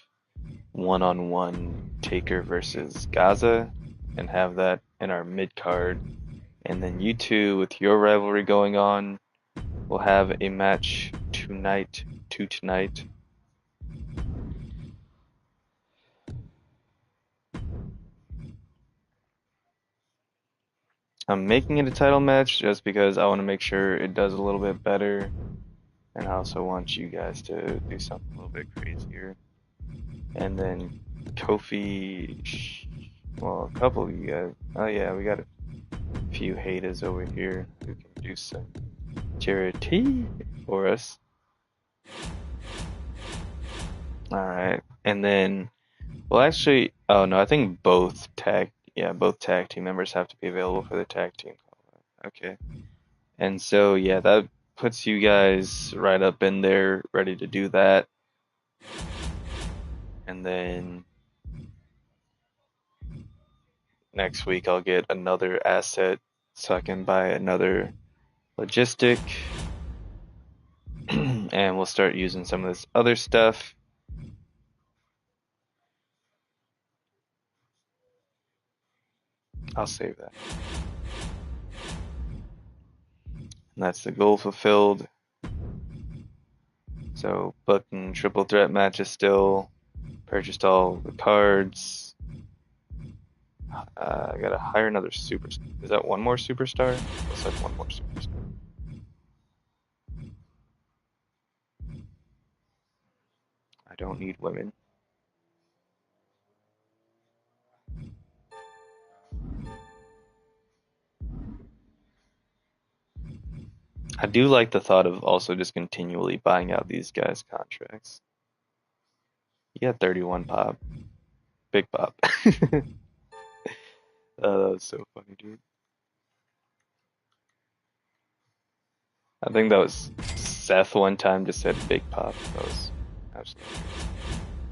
one-on-one Taker versus Gaza, and have that in our mid-card, and then you two, with your rivalry going on, will have a match tonight. I'm making it a title match just because I want to make sure it does a little bit better, and I also want you guys to do something a little bit crazier. And then Kofi, well, a couple of you guys. Oh yeah, we got a few haters over here who can do some charity for us. Alright, and then, well actually, oh no, I think both tag team members have to be available for the tag team. Okay. And so, yeah, that puts you guys right up in there, ready to do that. And then next week I'll get another asset so I can buy another logistic. And we'll start using some of this other stuff. I'll save that. And that's the goal fulfilled. So booking triple threat matches still. Purchased all the cards. I gotta hire another superstar. Is that one more superstar? Looks like one more superstar. I don't need women. I do like the thought of also just continually buying out these guys' contracts. You got 31 pop. Big pop. That was so funny, dude. I think that was Seth one time just said big pop. That was absolutely.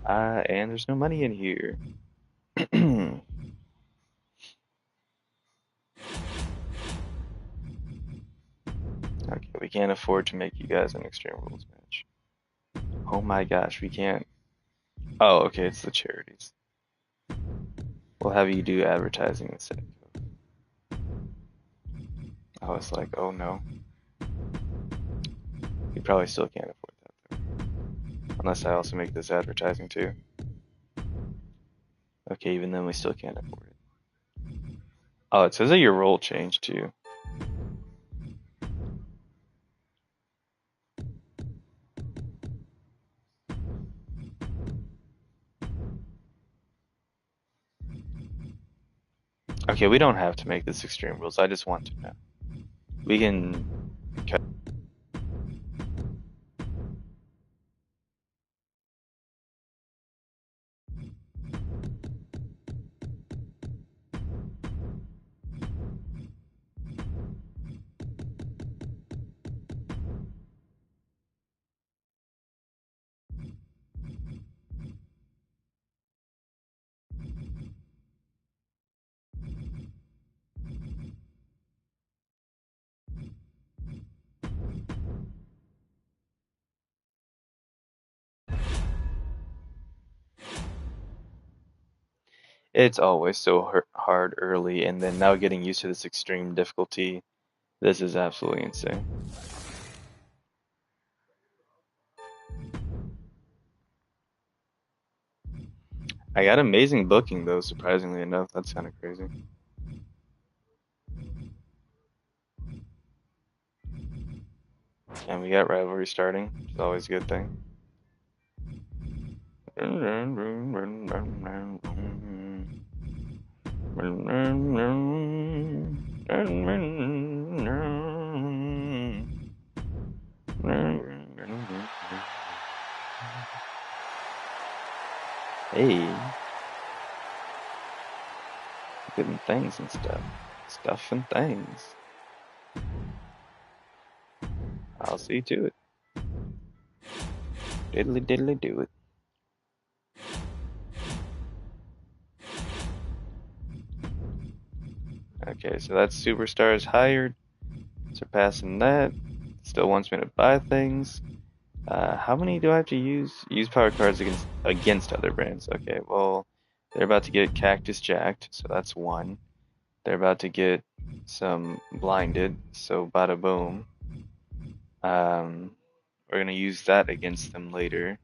And there's no money in here. Okay, we can't afford to make you guys an Extreme Rules match. Oh my gosh, we can't. Oh, okay, it's the charities. We'll have you do advertising instead. I was like, oh no. You probably still can't afford that though. Unless I also make this advertising too. Okay, even then we still can't afford it. Oh, it says that your role changed too. Okay, we don't have to make this Extreme Rules. I just want to know. We can cut. It's always so hard early, and then now getting used to this extreme difficulty. This is absolutely insane. I got amazing booking though, surprisingly enough. That's kind of crazy. And we got rivalry starting, which is always a good thing. Hey, good things and stuff. Stuff and things. I'll see to it. Diddly diddly do it. Okay, so that's superstars hired. Surpassing that. Still wants me to buy things. How many do I have to use? Use power cards against other brands. Okay, well, they're about to get Cactus Jacked, so that's one. They're about to get some blinded, so bada boom. We're gonna use that against them later.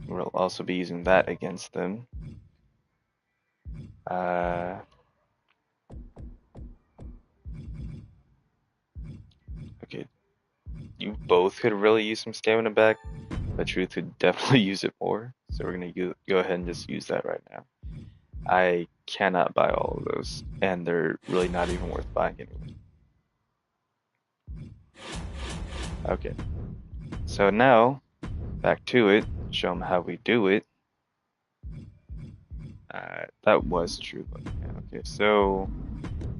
We'll also be using that against them. Okay, you both could really use some stamina back, but Truth could definitely use it more. So we're gonna go ahead and just use that right now. I cannot buy all of those, and they're really not even worth buying anyway. Okay, so now back to it. Show them how we do it. That was true, but yeah, okay. So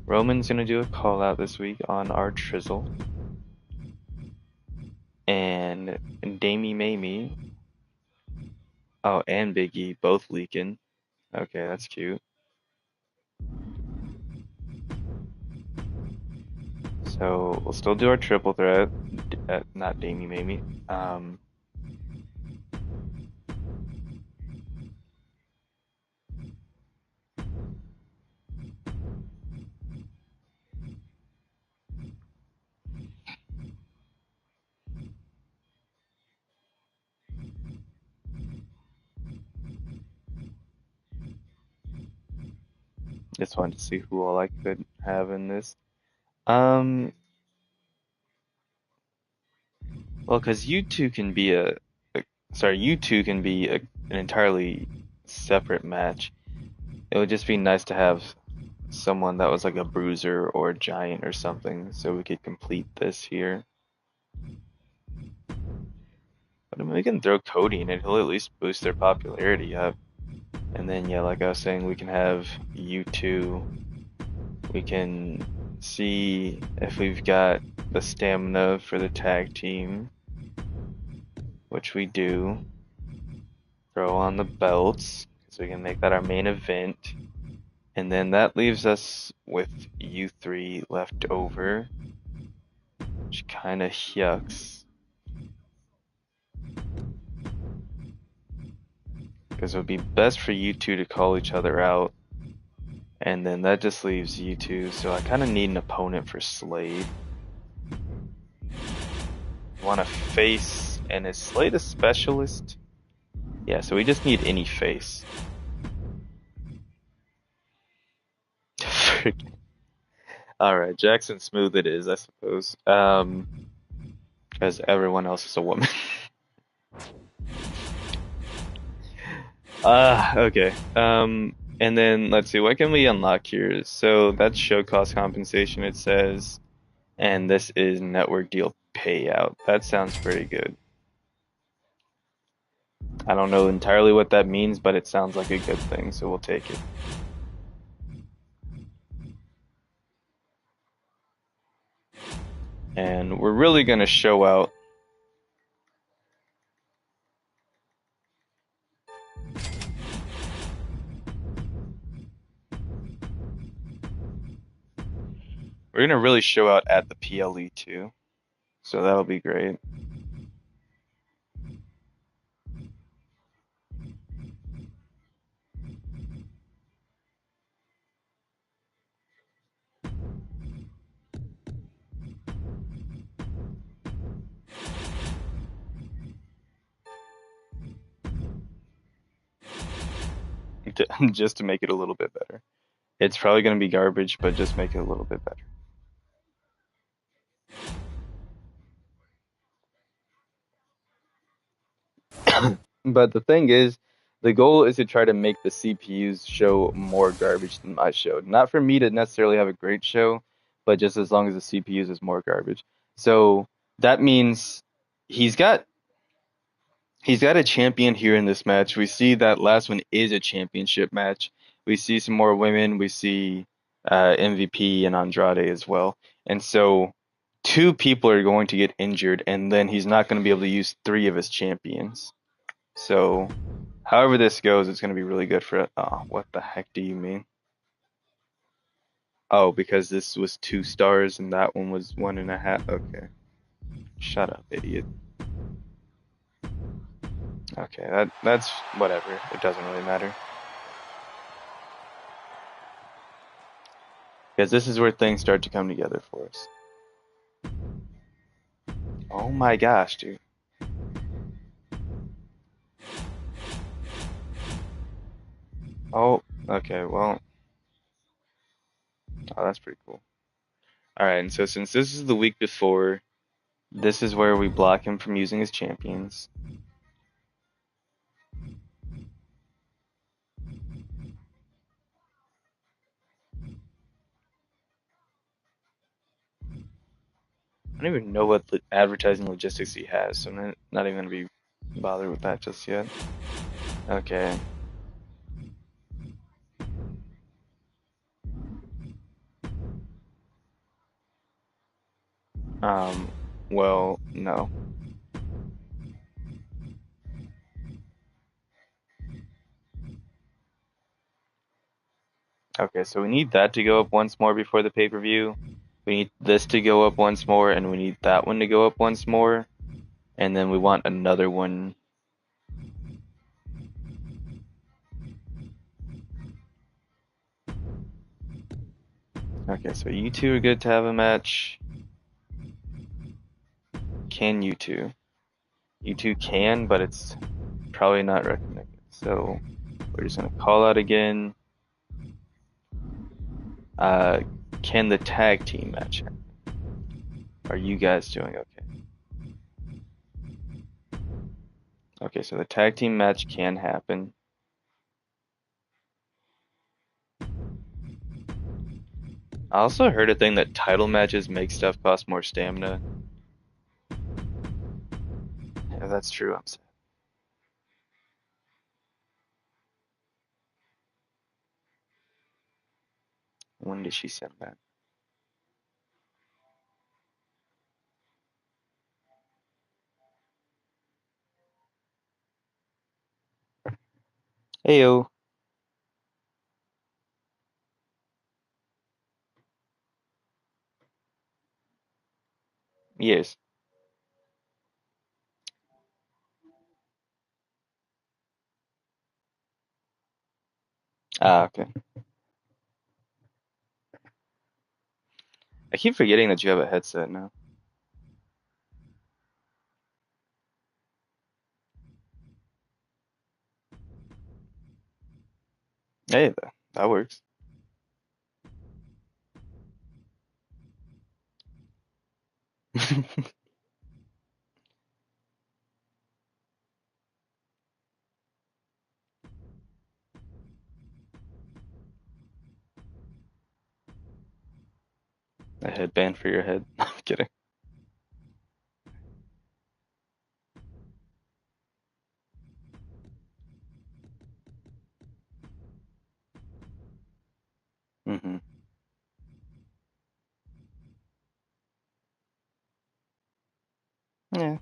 Roman's gonna do a call out this week on our Trizzle, and Damie Mamie. Oh, and Biggie both leaking. Okay, that's cute. So we'll still do our triple threat. Not Damie Mamie. Just wanted to see who all I could have in this. Well, because you two can be you two can be an entirely separate match. It would just be nice to have someone that was like a bruiser or a giant or something, so we could complete this here. But I mean, we can throw Cody in it, he'll at least boost their popularity up. And then, yeah, like I was saying, we can have U2. We can see if we've got the stamina for the tag team, which we do. Throw on the belts, so we can make that our main event. And then that leaves us with U3 left over, which kind of yucks. Because it would be best for you two to call each other out. And then that just leaves you two, so I kind of need an opponent for Slade. Want to face, and is Slade a specialist? Yeah, so we just need any face. Alright, Jackson Smooth it is, I suppose. Because everyone else is a woman. Okay. And then let's see, what can we unlock here? So that's show cost compensation, it says, and this is network deal payout. That sounds pretty good. I don't know entirely what that means, but it sounds like a good thing, so we'll take it. And we're really gonna show out. We're gonna really show out at the PLE too, so that'll be great. Just to make it a little bit better. It's probably gonna be garbage, but just make it a little bit better. But the thing is, the goal is to try to make the CPU's show more garbage than my show. Not for me to necessarily have a great show, but just as long as the CPU's is more garbage. So that means he's got a champion here in this match. We see that last one is a championship match. We see some more women. We see MVP and Andrade as well. And so two people are going to get injured, and then he's not going to be able to use three of his champions. So however this goes, it's going to be really good for it. Oh, what the heck do you mean? Oh, because this was 2 stars and that one was 1.5. Okay. Shut up, idiot. Okay, that's whatever. It doesn't really matter. Because this is where things start to come together for us. Oh my gosh, dude. Oh, okay, well. Oh, that's pretty cool. Alright, and so since this is the week before, this is where we block him from using his champions. I don't even know what advertising logistics he has, so I'm not even going to be bothered with that just yet. Okay. Well, no. Okay, so we need that to go up once more before the pay-per-view. We need this to go up once more, and we need that one to go up once more. And then we want another one. Okay, so you two are good to have a match. Can you two? You two can, but it's probably not recommended. So we're just gonna call out again. Can the tag team match happen? Are you guys doing okay? Okay, so the tag team match can happen. I also heard a thing that title matches make stuff cost more stamina. If that's true, I'm sad. When did she send that? Heyo. Yes. Ah, okay. I keep forgetting that you have a headset now. Hey, that works. A headband for your head. I'm kidding. Hmm. Yeah.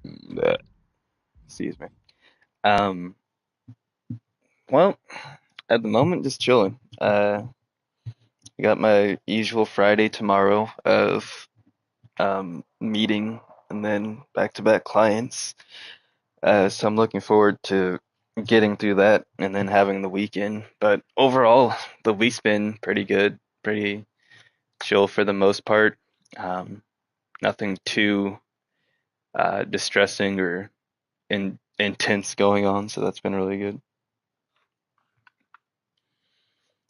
Bleh. Excuse me. Um. Well, at the moment, just chilling. I got my usual Friday tomorrow of meeting and then back-to-back clients. So I'm looking forward to getting through that and then having the weekend. But overall, the week's been pretty good, pretty chill for the most part. Um, Nothing too distressing or intense going on, so that's been really good.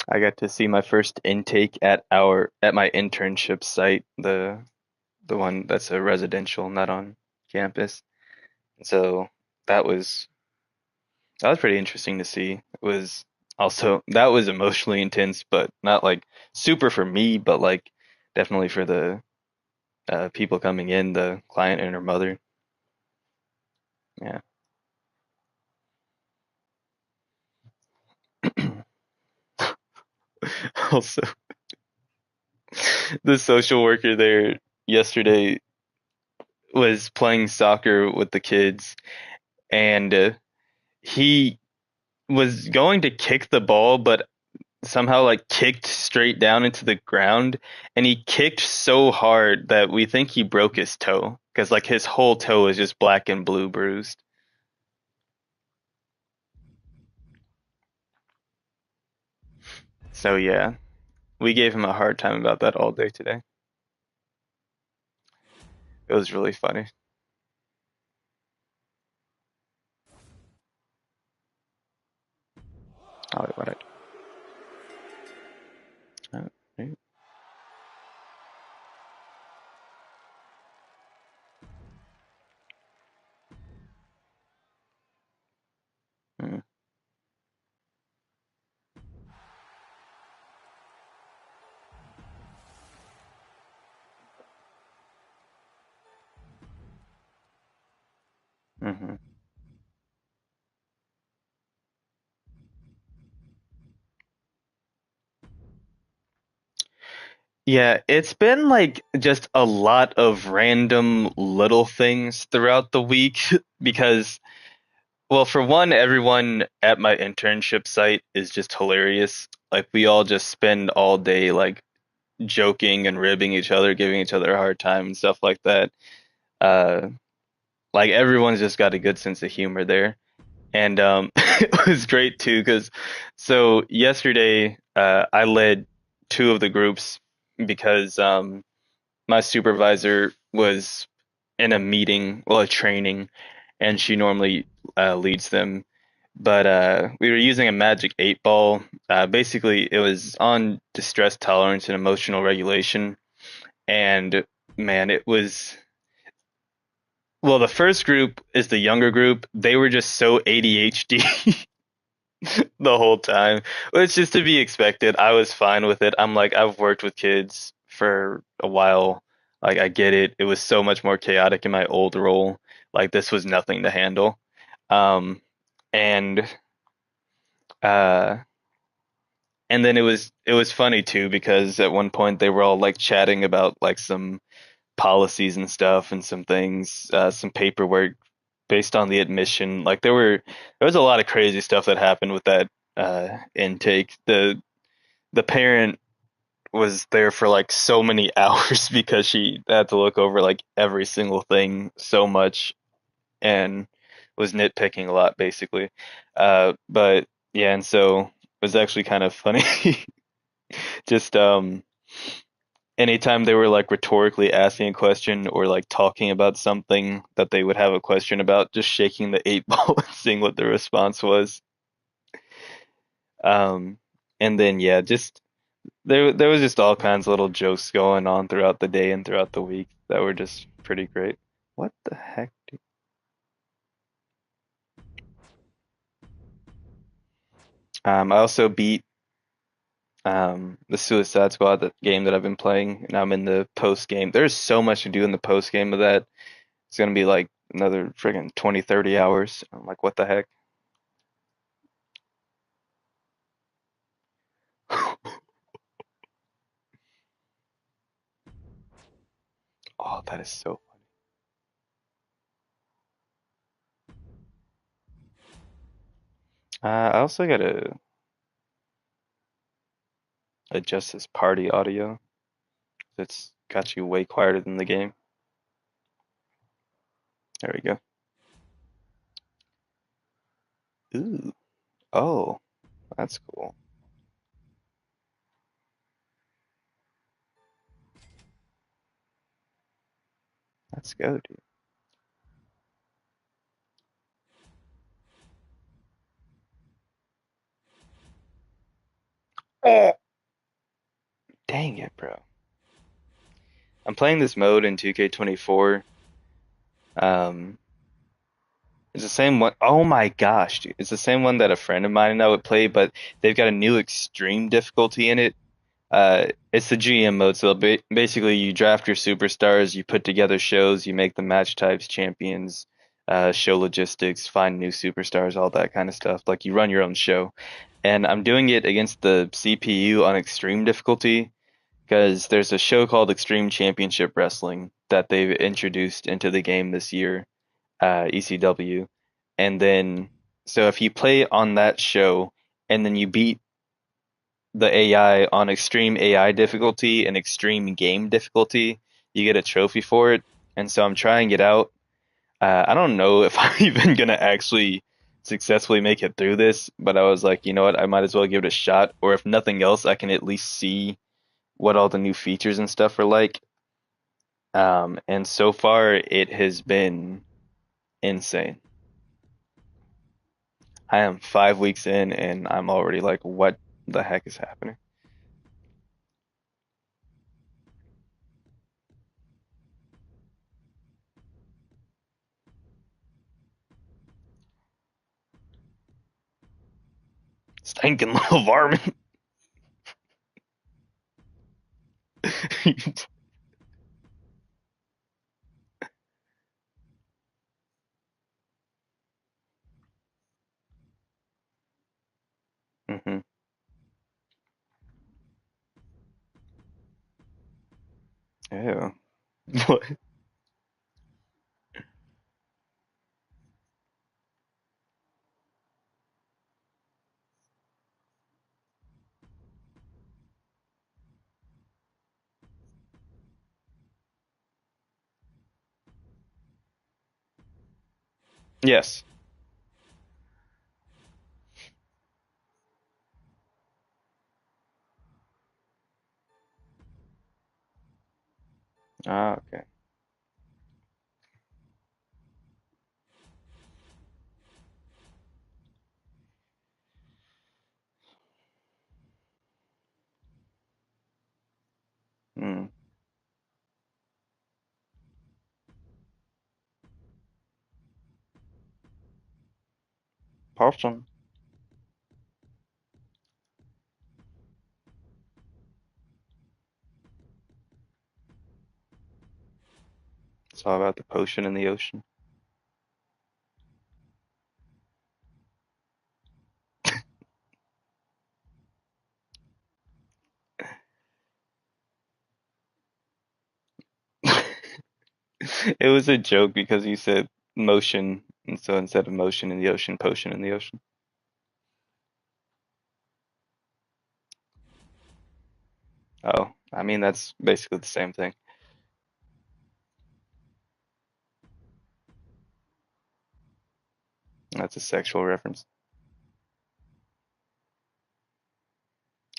I got to see my first intake at my internship site, the one that's a residential, not on campus. So that was that was pretty interesting to see. It was also that was emotionally intense, but not like super for me, but like definitely for the people coming in, the client and her mother. Yeah. Also, the social worker there yesterday was playing soccer with the kids, and he was going to kick the ball, but somehow like kicked straight down into the ground, and he kicked so hard that we think he broke his toe because like his whole toe is just black and blue bruised. So yeah, we gave him a hard time about that all day today. It was really funny. Oh, wait, what I, mm, mhm. Yeah, it's been like just a lot of random little things throughout the week because, well, for one, everyone at my internship site is just hilarious. Like we all just spend all day like joking and ribbing each other, giving each other a hard time and stuff like that. Uh, like everyone's just got a good sense of humor there. And it was great too because so yesterday I led two of the groups because my supervisor was in a meeting, well, a training, and she normally leads them. But we were using a magic 8 ball. Basically, it was on distress tolerance and emotional regulation. And man, it was. Well, the first group is the younger group. They were just so ADHD. the whole time. Well, it's just to be expected. I was fine with it. I'm like, I've worked with kids for a while. Like, I get it. It was so much more chaotic in my old role. Like, this was nothing to handle. Um, and uh, and then it was funny too because at one point they were all like chatting about like some policies and stuff and some things, some paperwork based on the admission. Like there was a lot of crazy stuff that happened with that intake. The parent was there for like so many hours because she had to look over like every single thing so much and was nitpicking a lot basically. But yeah, and so it was actually kind of funny. Just anytime they were like rhetorically asking a question or like talking about something that they would have a question about, just shaking the 8 ball and seeing what the response was. Um, and then yeah, just there was just all kinds of little jokes going on throughout the day and throughout the week that were just pretty great. What the heck? I also beat the Suicide Squad game that I've been playing, and I'm in the post game. There's so much to do in the post game of that. It's gonna be like another friggin' 20, 30 hours. I'm like, what the heck? Oh, that is so funny. I also gotta adjust this party audio. It's got you way quieter than the game. There we go. Ooh. Oh, that's cool. Let's go, dude. Eh. Dang it, bro. I'm playing this mode in 2K24. Um, it's the same one. Oh my gosh, dude. It's the same one that a friend of mine and I would play, but they've got a new extreme difficulty in it. It's the GM mode, so basically you draft your superstars, you put together shows, you make the match types, champions, show logistics, find new superstars, all that kind of stuff. Like you run your own show. And I'm doing it against the CPU on extreme difficulty because there's a show called Extreme Championship Wrestling that they've introduced into the game this year, ECW. And then, so if you play on that show and then you beat the AI on extreme AI difficulty and extreme game difficulty, you get a trophy for it. And so I'm trying it out. I don't know if I'm even gonna actually successfully make it through this, but I was like, you know what, I might as well give it a shot. Or if nothing else, I can at least see what all the new features and stuff are like. And so far, it has been insane. I am 5 weeks in, and I'm already like, what the heck is happening? Stinking little varmint. Hmm. Yeah. What? Yes. Ah, okay. Mm. Awesome. all about the potion in the ocean. It was a joke because you said motion, and so instead of motion in the ocean, potion in the ocean. Oh, I mean that's basically the same thing. That's a sexual reference.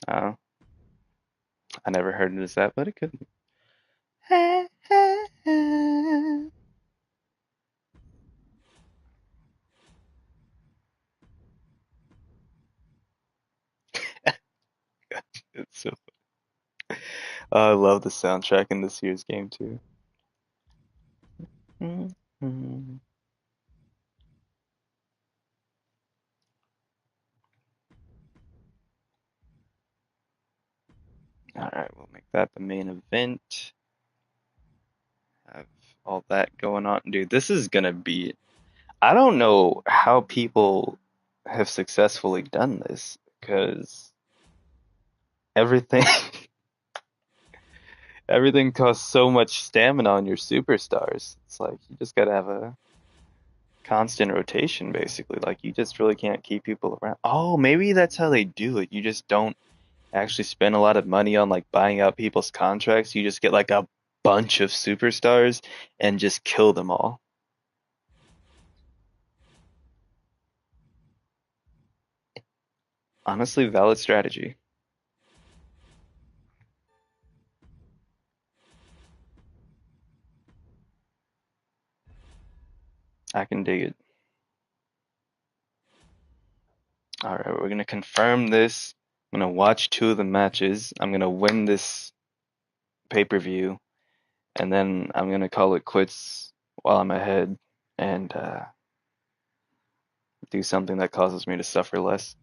Oh, I never heard it as that, but it could be. It's so. I love the soundtrack in this year's game too. Mhm. All right, we'll make that the main event. Have all that going on, dude. This is gonna be. I don't know how people have successfully done this because everything everything costs so much stamina on your superstars. It's like you just gotta have a constant rotation basically. Like you just really can't keep people around. Oh, maybe that's how they do it. You just don't actually spend a lot of money on like buying out people's contracts. You just get like a bunch of superstars and just kill them all. Honestly, valid strategy. I can dig it. All right, we're gonna confirm this. I'm gonna watch two of the matches. I'm gonna win this pay-per-view, and then I'm gonna call it quits while I'm ahead and do something that causes me to suffer less.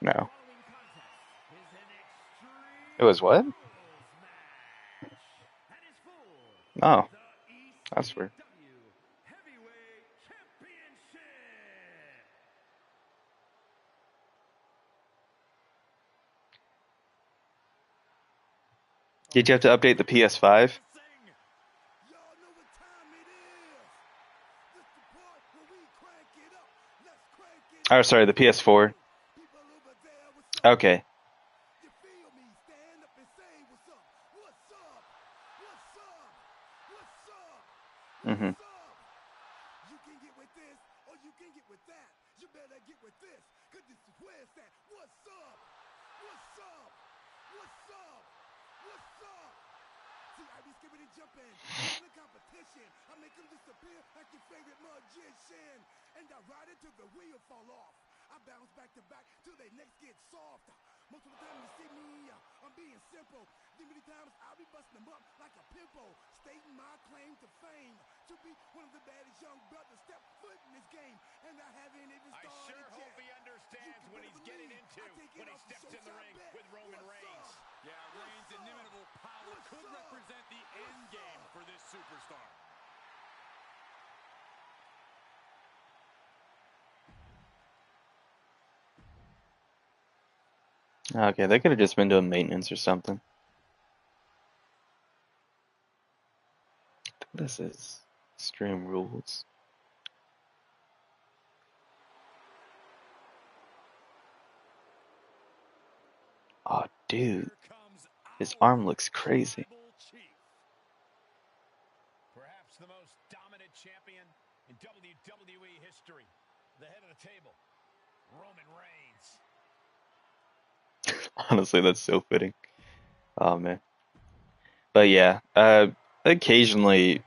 No. It was what? Oh, that's weird. Did you have to update the PS5? Oh, sorry, the PS4. Okay. Mm-hmm. I sure hope he understands what he's getting into when he steps in the ring with Roman Reigns. Yeah, Reigns' inimitable power could represent the end game for this superstar. Okay, they could have just been doing maintenance or something. This is Extreme Rules. Oh, dude, his arm looks crazy. Perhaps the most dominant champion in WWE history. The head of the table, Roman Reigns. Honestly, that's so fitting. Oh man. But yeah, occasionally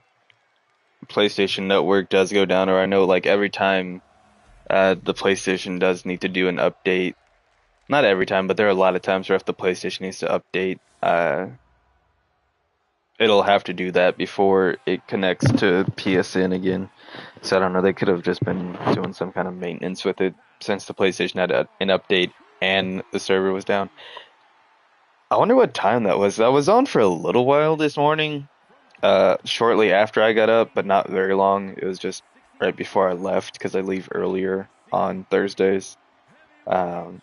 PlayStation Network does go down, or I know like every time the PlayStation does need to do an update. Not every time, but there are a lot of times where if the PlayStation needs to update, it'll have to do that before it connects to PSN again. So I don't know, they could have just been doing some kind of maintenance with it since the PlayStation had an update and the server was down. I wonder what time that was. I was on for a little while this morning, shortly after I got up, but not very long. It was just right before I left because I leave earlier on Thursdays. Um,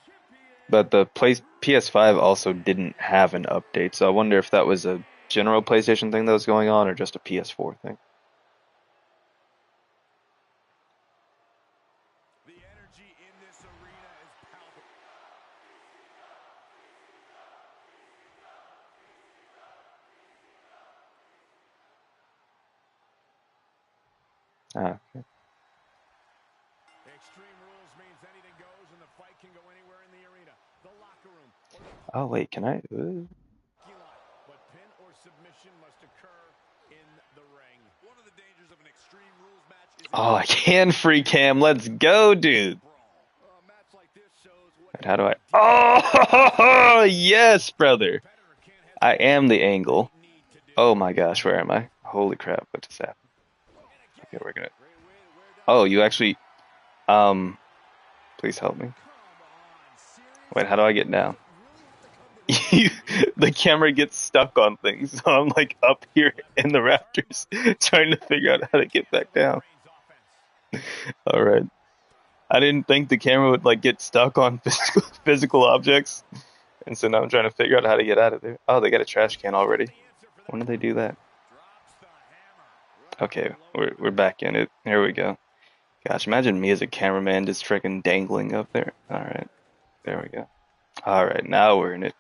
but the PS5 also didn't have an update, so I wonder if that was a general PlayStation thing that was going on or just a PS4 thing. The energy in this arena is palpable. Okay. Extreme rules means anything goes and the fight can go anywhere in the arena. The locker room or the Oh wait, can I? parking lot. But pin or submission must occur in the ring. One of the dangers of an extreme rules match is Oh, I can free cam. Let's go, dude. a match like this shows what Wait, how do I? Oh, yes, brother. competitor can't have I am the angle. need to do. Oh my gosh, where am I? Holy crap, what just happened? Okay, we're gonna. Great way to wear down. Oh, you actually. Please help me. Wait, how do I get down? The camera gets stuck on things, so I'm like up here in the rafters trying to figure out how to get back down. All right. I didn't think the camera would like get stuck on physical objects, and so now I'm trying to figure out how to get out of there. Oh, they got a trash can already. When did they do that? Okay, we're back in it. Here we go. Gosh, imagine me as a cameraman just freaking dangling up there. All right, there we go. All right, now we're in it.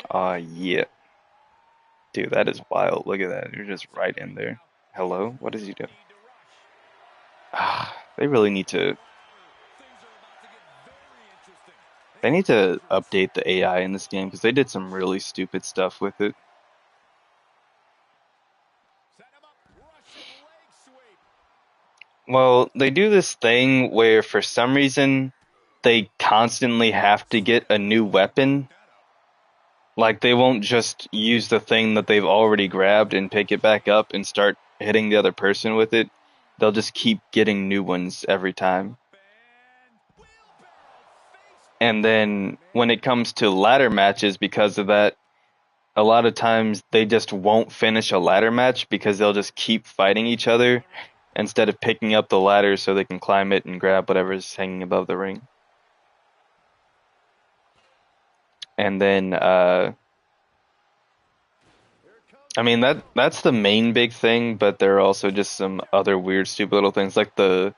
Oh yeah, dude, that is wild. Look at that. You're just right in there. Hello, what is he doing? Ah, they really need to. They need to update the AI in this game because they did some really stupid stuff with it. Well, they do this thing where for some reason they constantly have to get a new weapon. Like they won't just use the thing that they've already grabbed and pick it back up and start hitting the other person with it. They'll just keep getting new ones every time. And then when it comes to ladder matches, because of that, a lot of times they just won't finish a ladder match because they'll just keep fighting each other instead of picking up the ladder so they can climb it and grab whatever's hanging above the ring. And then, I mean that's the main big thing, but there are also just some other weird, stupid little things like the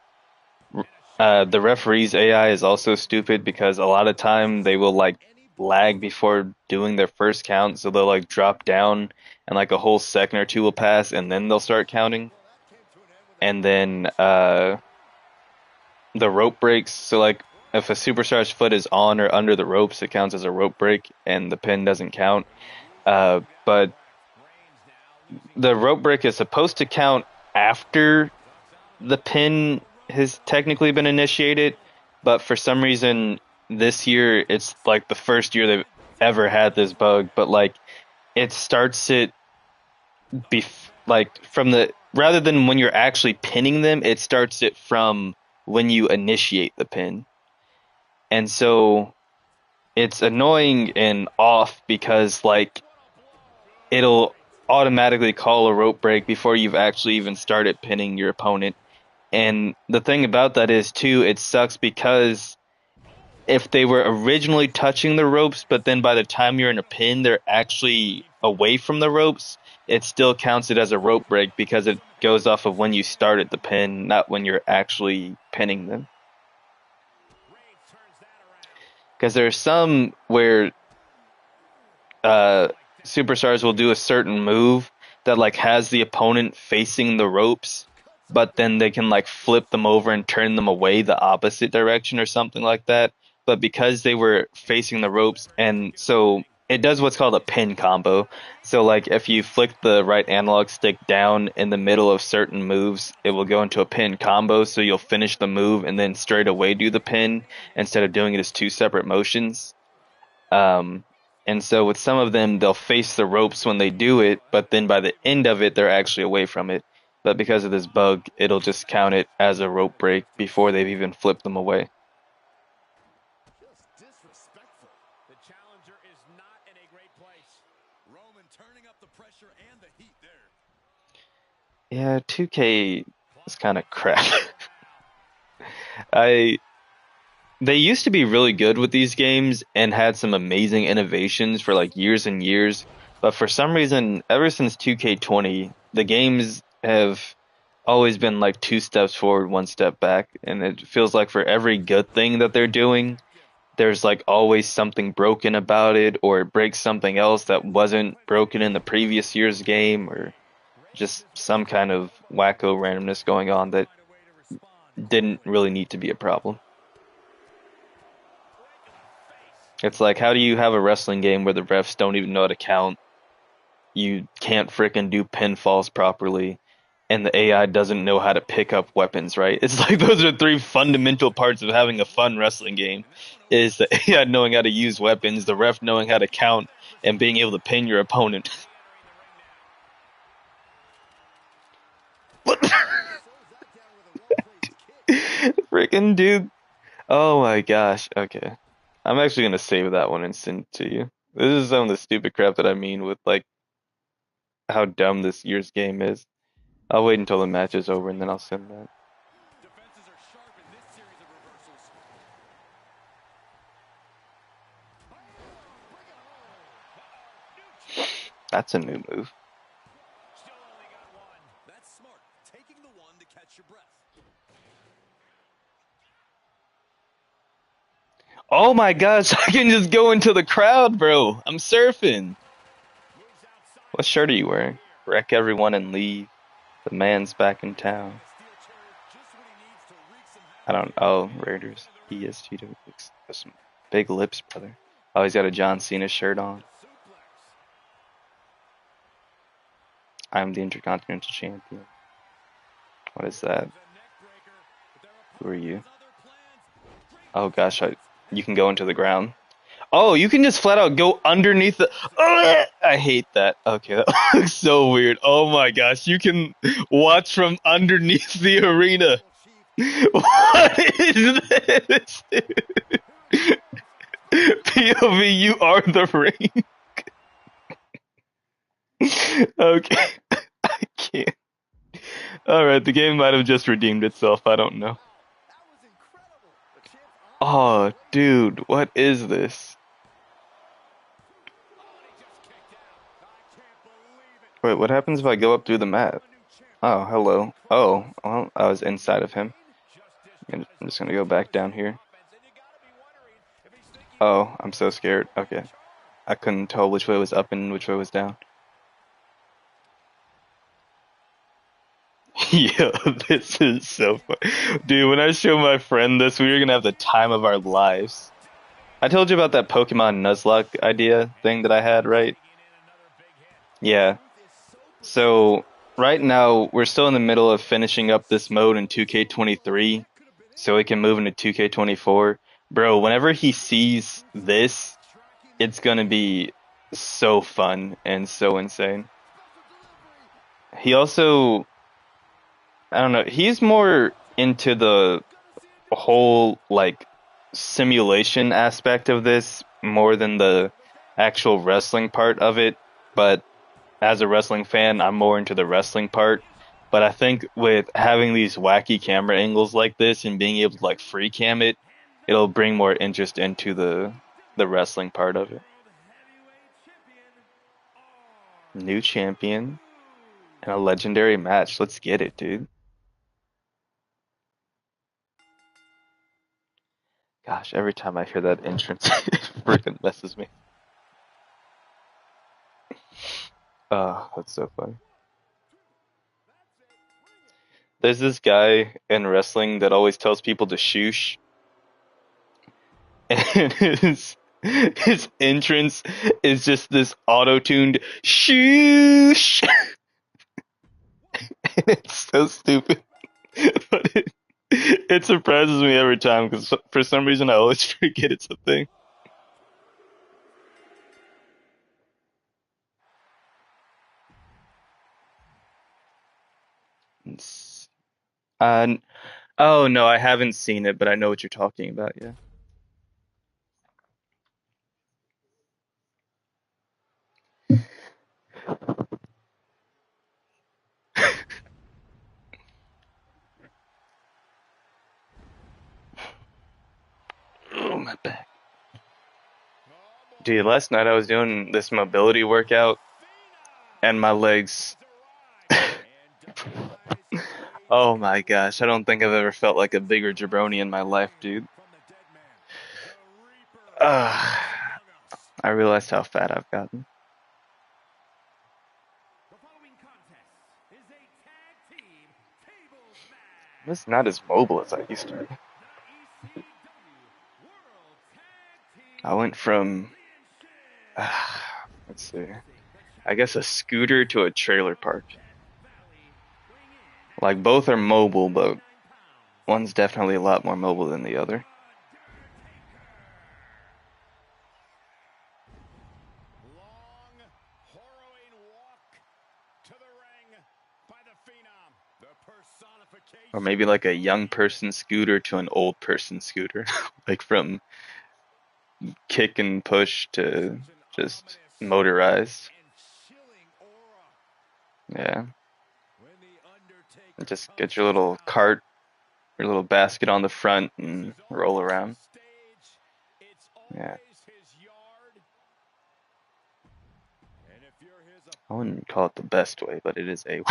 referee's AI is also stupid because a lot of time they will like lag before doing their first count, so they'll like drop down and like a whole second or two will pass and then they'll start counting. And then the rope breaks, so like if a superstar's foot is on or under the ropes, it counts as a rope break and the pin doesn't count. But the rope break is supposed to count after the pin has technically been initiated, but for some reason this year it's like the first year they've ever had this bug, but like it starts it like from the rather than when you're actually pinning them, it starts it from when you initiate the pin. And so it's annoying and off because like it'll automatically call a rope break before you've actually even started pinning your opponent. And the thing about that is too, it sucks because if they were originally touching the ropes, but then by the time you're in a pin, they're actually away from the ropes, it still counts it as a rope break because it goes off of when you started the pin, not when you're actually pinning them. Because there are some where superstars will do a certain move that like has the opponent facing the ropes, but then they can like flip them over and turn them away the opposite direction or something like that. But because they were facing the ropes, and so it does what's called a pin combo. So like if you flick the right analog stick down in the middle of certain moves, it will go into a pin combo. So you'll finish the move and then straight away do the pin instead of doing it as two separate motions. Um, and so with some of them, they'll face the ropes when they do it, but then by the end of it, they're actually away from it. But because of this bug, it'll just count it as a rope break before they've even flipped them away. The challenger is not in a great place. Roman turning up the pressure and the heat there. Yeah, 2K is kind of crap. I They used to be really good with these games and had some amazing innovations for like years and years, but for some reason, ever since 2K20, the games have always been like two steps forward, one step back, and it feels like for every good thing that they're doing, there's like always something broken about it, or it breaks something else that wasn't broken in the previous year's game, or just some kind of wacko randomness going on that didn't really need to be a problem. It's like, how do you have a wrestling game where the refs don't even know how to count? You can't frickin' do pinfalls properly, and the AI doesn't know how to pick up weapons, right? It's like those are three fundamental parts of having a fun wrestling game: is the AI knowing how to use weapons, the ref knowing how to count, and being able to pin your opponent. What? Frickin' dude. Oh my gosh. Okay. I'm actually gonna save that one and send it to you. This is some of the stupid crap that I mean with like how dumb this year's game is. I'll wait until the match is over and then I'll send that. Defenses are sharp in this series of reversals. That's a new move. Still only got one. That's smart. Taking the one to catch your breath. Oh my gosh, I can just go into the crowd, bro. I'm surfing. Moves outside. What shirt are you wearing? Wreck everyone and leave. The man's back in town. Just what he needs to wreak some I havoc. don't. Oh, Raiders. ESGW. Got some big lips, brother. Oh, he's got a John Cena shirt on. Suplex. I'm the Intercontinental Champion. What is that? The neck breaker. Their Who are opponent you? has other plans. Great Oh gosh, positioning. you can go into the ground. Oh, you can just flat out go underneath the. Ugh! I hate that. Okay, that looks so weird. Oh my gosh, you can watch from underneath the arena. What is this? POV, you are the ring. Okay, I can't. All right, the game might have just redeemed itself. I don't know. That was incredible. The champ's Oh, dude, what is this? Oh, and he just kicked out. I can't believe it. Wait, what happens if I go up through the map? A new champion. Oh, hello. Oh, well, I was inside of him. Just I'm just gonna go back down here. offense, and you gotta be wondering if he's thinking Oh, I'm so scared. Okay. I couldn't tell which way was up and which way was down. Yo, this is so fun. Dude, when I show my friend this, we were gonna have the time of our lives. I told you about that Pokemon Nuzlocke idea thing that I had, right? Yeah. So, right now, we're still in the middle of finishing up this mode in 2K23, so we can move into 2K24. Bro, whenever he sees this, it's gonna be so fun and so insane. He also, I don't know, he's more into the whole like simulation aspect of this more than the actual wrestling part of it. But as a wrestling fan, I'm more into the wrestling part. But I think with having these wacky camera angles like this and being able to like free cam it, it'll bring more interest into the wrestling part of it. New champion and a legendary match. Let's get it, dude. Gosh, every time I hear that entrance, it freaking messes me. Oh, that's so funny. There's this guy in wrestling that always tells people to shoosh, and his entrance is just this auto-tuned shoosh. And it's so stupid, but it surprises me every time because for some reason I always forget it's a thing. It's- Uh, oh no, I haven't seen it, but I know what you're talking about. Yeah. Dude, last night I was doing this mobility workout and my legs. Oh my gosh, I don't think I've ever felt like a bigger jabroni in my life, dude. I realized how fat I've gotten. I'm just not as mobile as I used to be. I went from, let's see, I guess a scooter to a trailer park. Like both are mobile, but one's definitely a lot more mobile than the other. Or maybe like a young person scooter to an old person scooter. Like from kick and push to just motorized. Yeah. Just get your little cart, your little basket on the front and roll around. Yeah. I wouldn't call it the best way, but it is a way.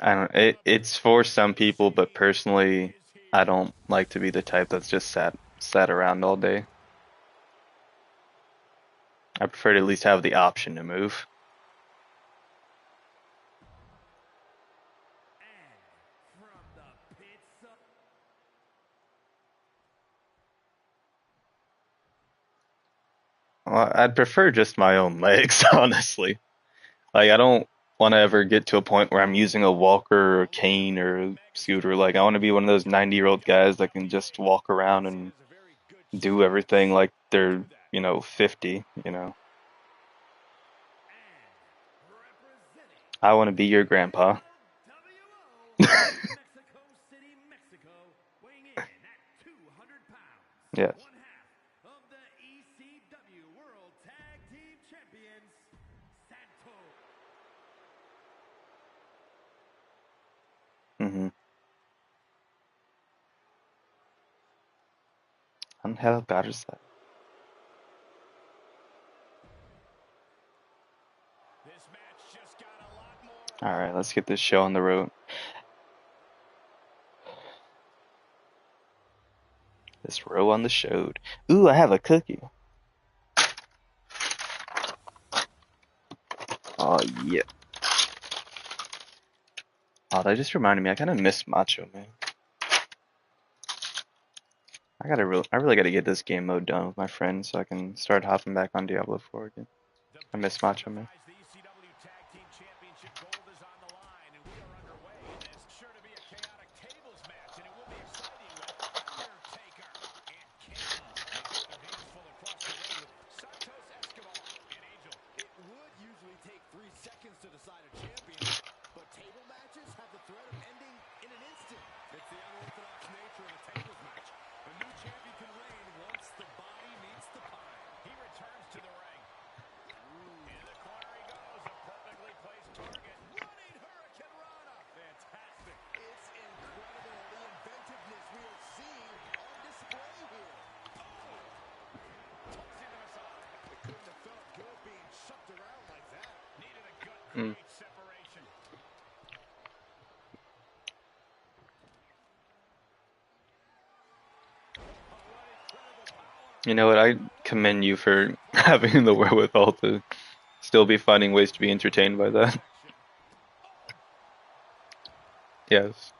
I don't. It's for some people, but personally, I don't like to be the type that's just sat around all day. I prefer to at least have the option to move. Well, I'd prefer just my own legs, honestly. Like I don't want to ever get to a point where I'm using a walker or a cane or a scooter. Like I want to be one of those 90-year-old guys that can just walk around and do everything like they're, 50, I want to be your grandpa. Yes. Mm-hmm. How bad is that? All right, let's get this show on the road. This row on the show. Ooh, I have a cookie. Oh yeah. Oh, that just reminded me. I kind of miss Macho, man. I really gotta get this game mode done with my friends so I can start hopping back on Diablo 4 again. I miss Macho, man. Mm. You know what? I commend you for having the wherewithal to still be finding ways to be entertained by that. Yes.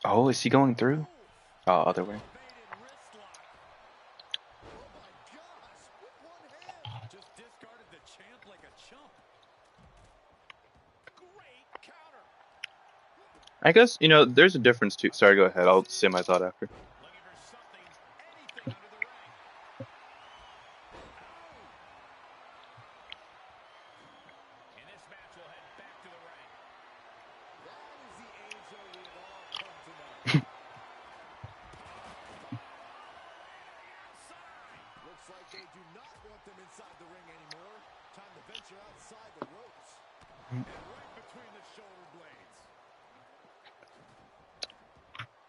Oh, is he going through? Oh, other way. I guess, there's a difference too. Sorry, go ahead. I'll say my thought after.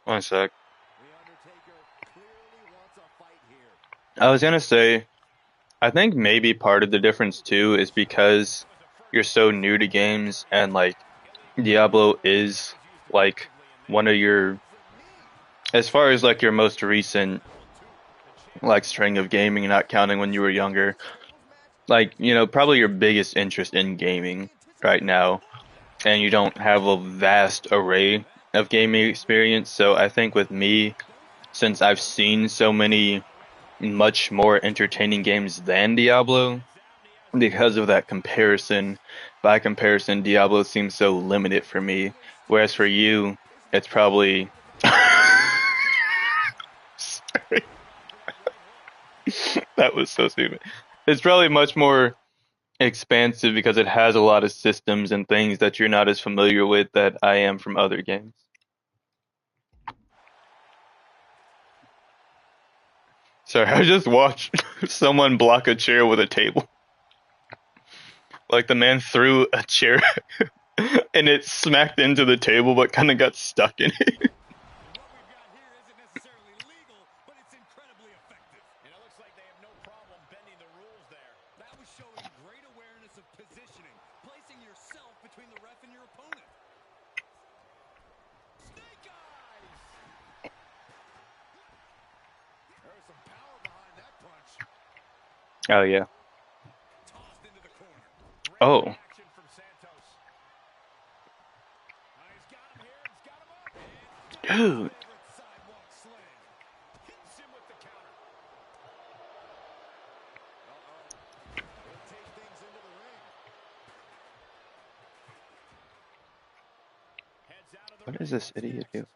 One sec. I was gonna say, I think maybe part of the difference too is because you're so new to games and like Diablo is like one of your, as far as like your most recent like string of gaming, not counting when you were younger, like, you know, probably your biggest interest in gaming right now, and you don't have a vast array of gaming experience. So I think with me, since I've seen so many much more entertaining games than Diablo, because of that comparison, by comparison, Diablo seems so limited for me. Whereas for you, it's probably sorry, that was so stupid. It's probably much more expansive because it has a lot of systems and things that you're not as familiar with that I am from other games. Sorry, I just watched someone block a chair with a table. Like the man threw a chair and it smacked into the table but kind of got stuck in it. Oh yeah. Oh, dude. What does this idiot do?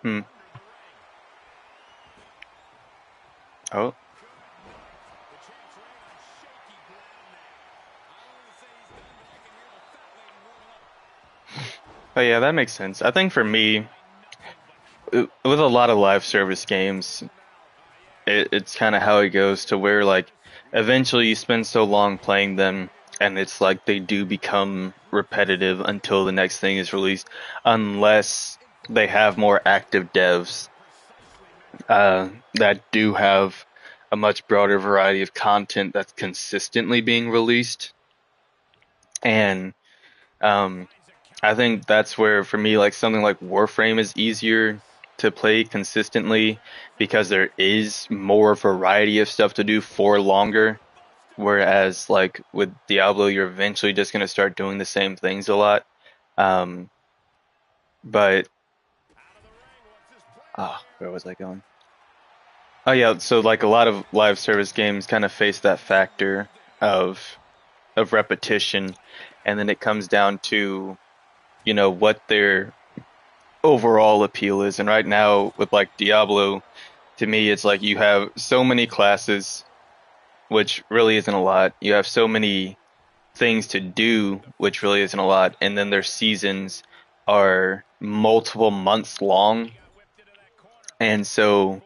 Hmm. Oh. Oh yeah, that makes sense. I think for me, with a lot of live service games, it's kind of how it goes to where like eventually you spend so long playing them and it's like they do become repetitive until the next thing is released, unless they have more active devs that do have a much broader variety of content that's consistently being released. And um, I think that's where, for me, like something like Warframe is easier to play consistently because there is more variety of stuff to do for longer. Whereas, like with Diablo, you're eventually just gonna start doing the same things a lot. Um, but where was I going? Oh yeah, so like a lot of live service games kind of face that factor of repetition, and then it comes down to, you know, what their overall appeal is. And right now with like Diablo, to me it's like you have so many classes, which really isn't a lot. You have so many things to do, which really isn't a lot, and then their seasons are multiple months long. And so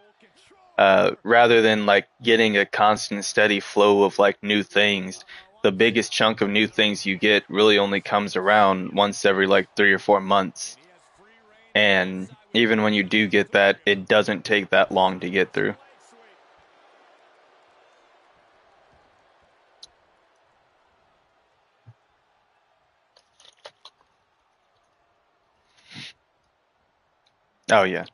rather than like getting a constant steady flow of like new things, the biggest chunk of new things you get really only comes around once every like 3 or 4 months. And even when you do get that, it doesn't take that long to get through. Oh yeah.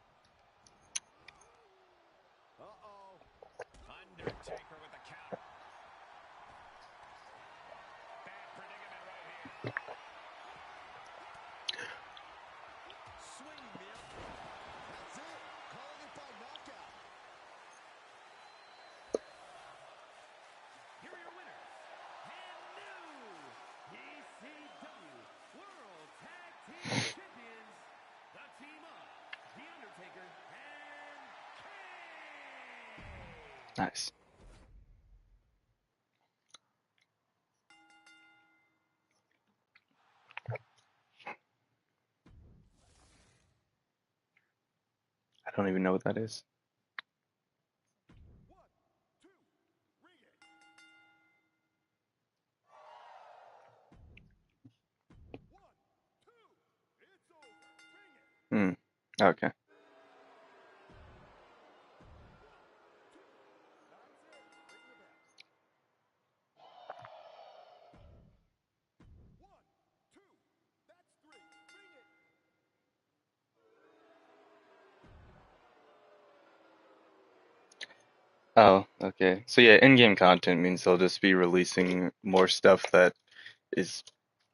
Nice. I don't even know what that is. Okay. Oh, okay. So yeah, in-game content means they'll just be releasing more stuff that is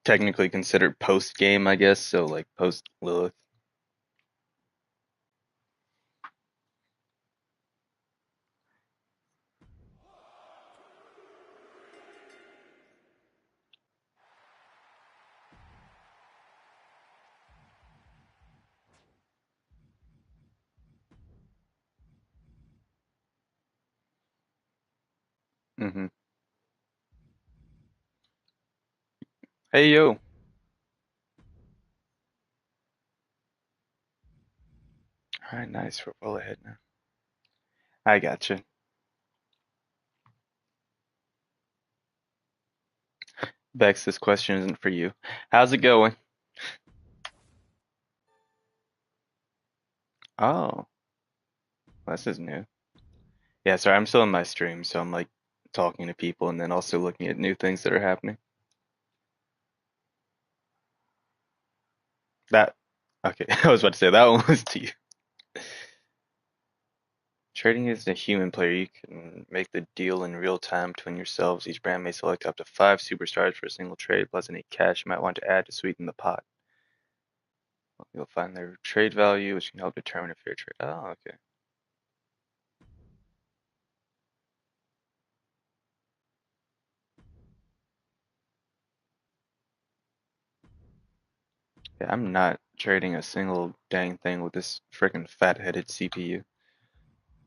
technically considered post-game, I guess. So like post Lilith. Mm-hmm. Hey yo. All right, nice. We're well ahead now. I gotcha. Bex, this question isn't for you. How's it going? Oh, this is new. Yeah, sorry, I'm still in my stream, so I'm like talking to people and then also looking at new things that are happening. That, okay, I was about to say that one was to you. Trading as a human player, you can make the deal in real time between yourselves. Each brand may select up to 5 superstars for a single trade, plus any cash you might want to add to sweeten the pot. You'll find their trade value, which can help determine a fair trade. Oh, okay. Yeah, I'm not trading a single dang thing with this freaking fat-headed CPU.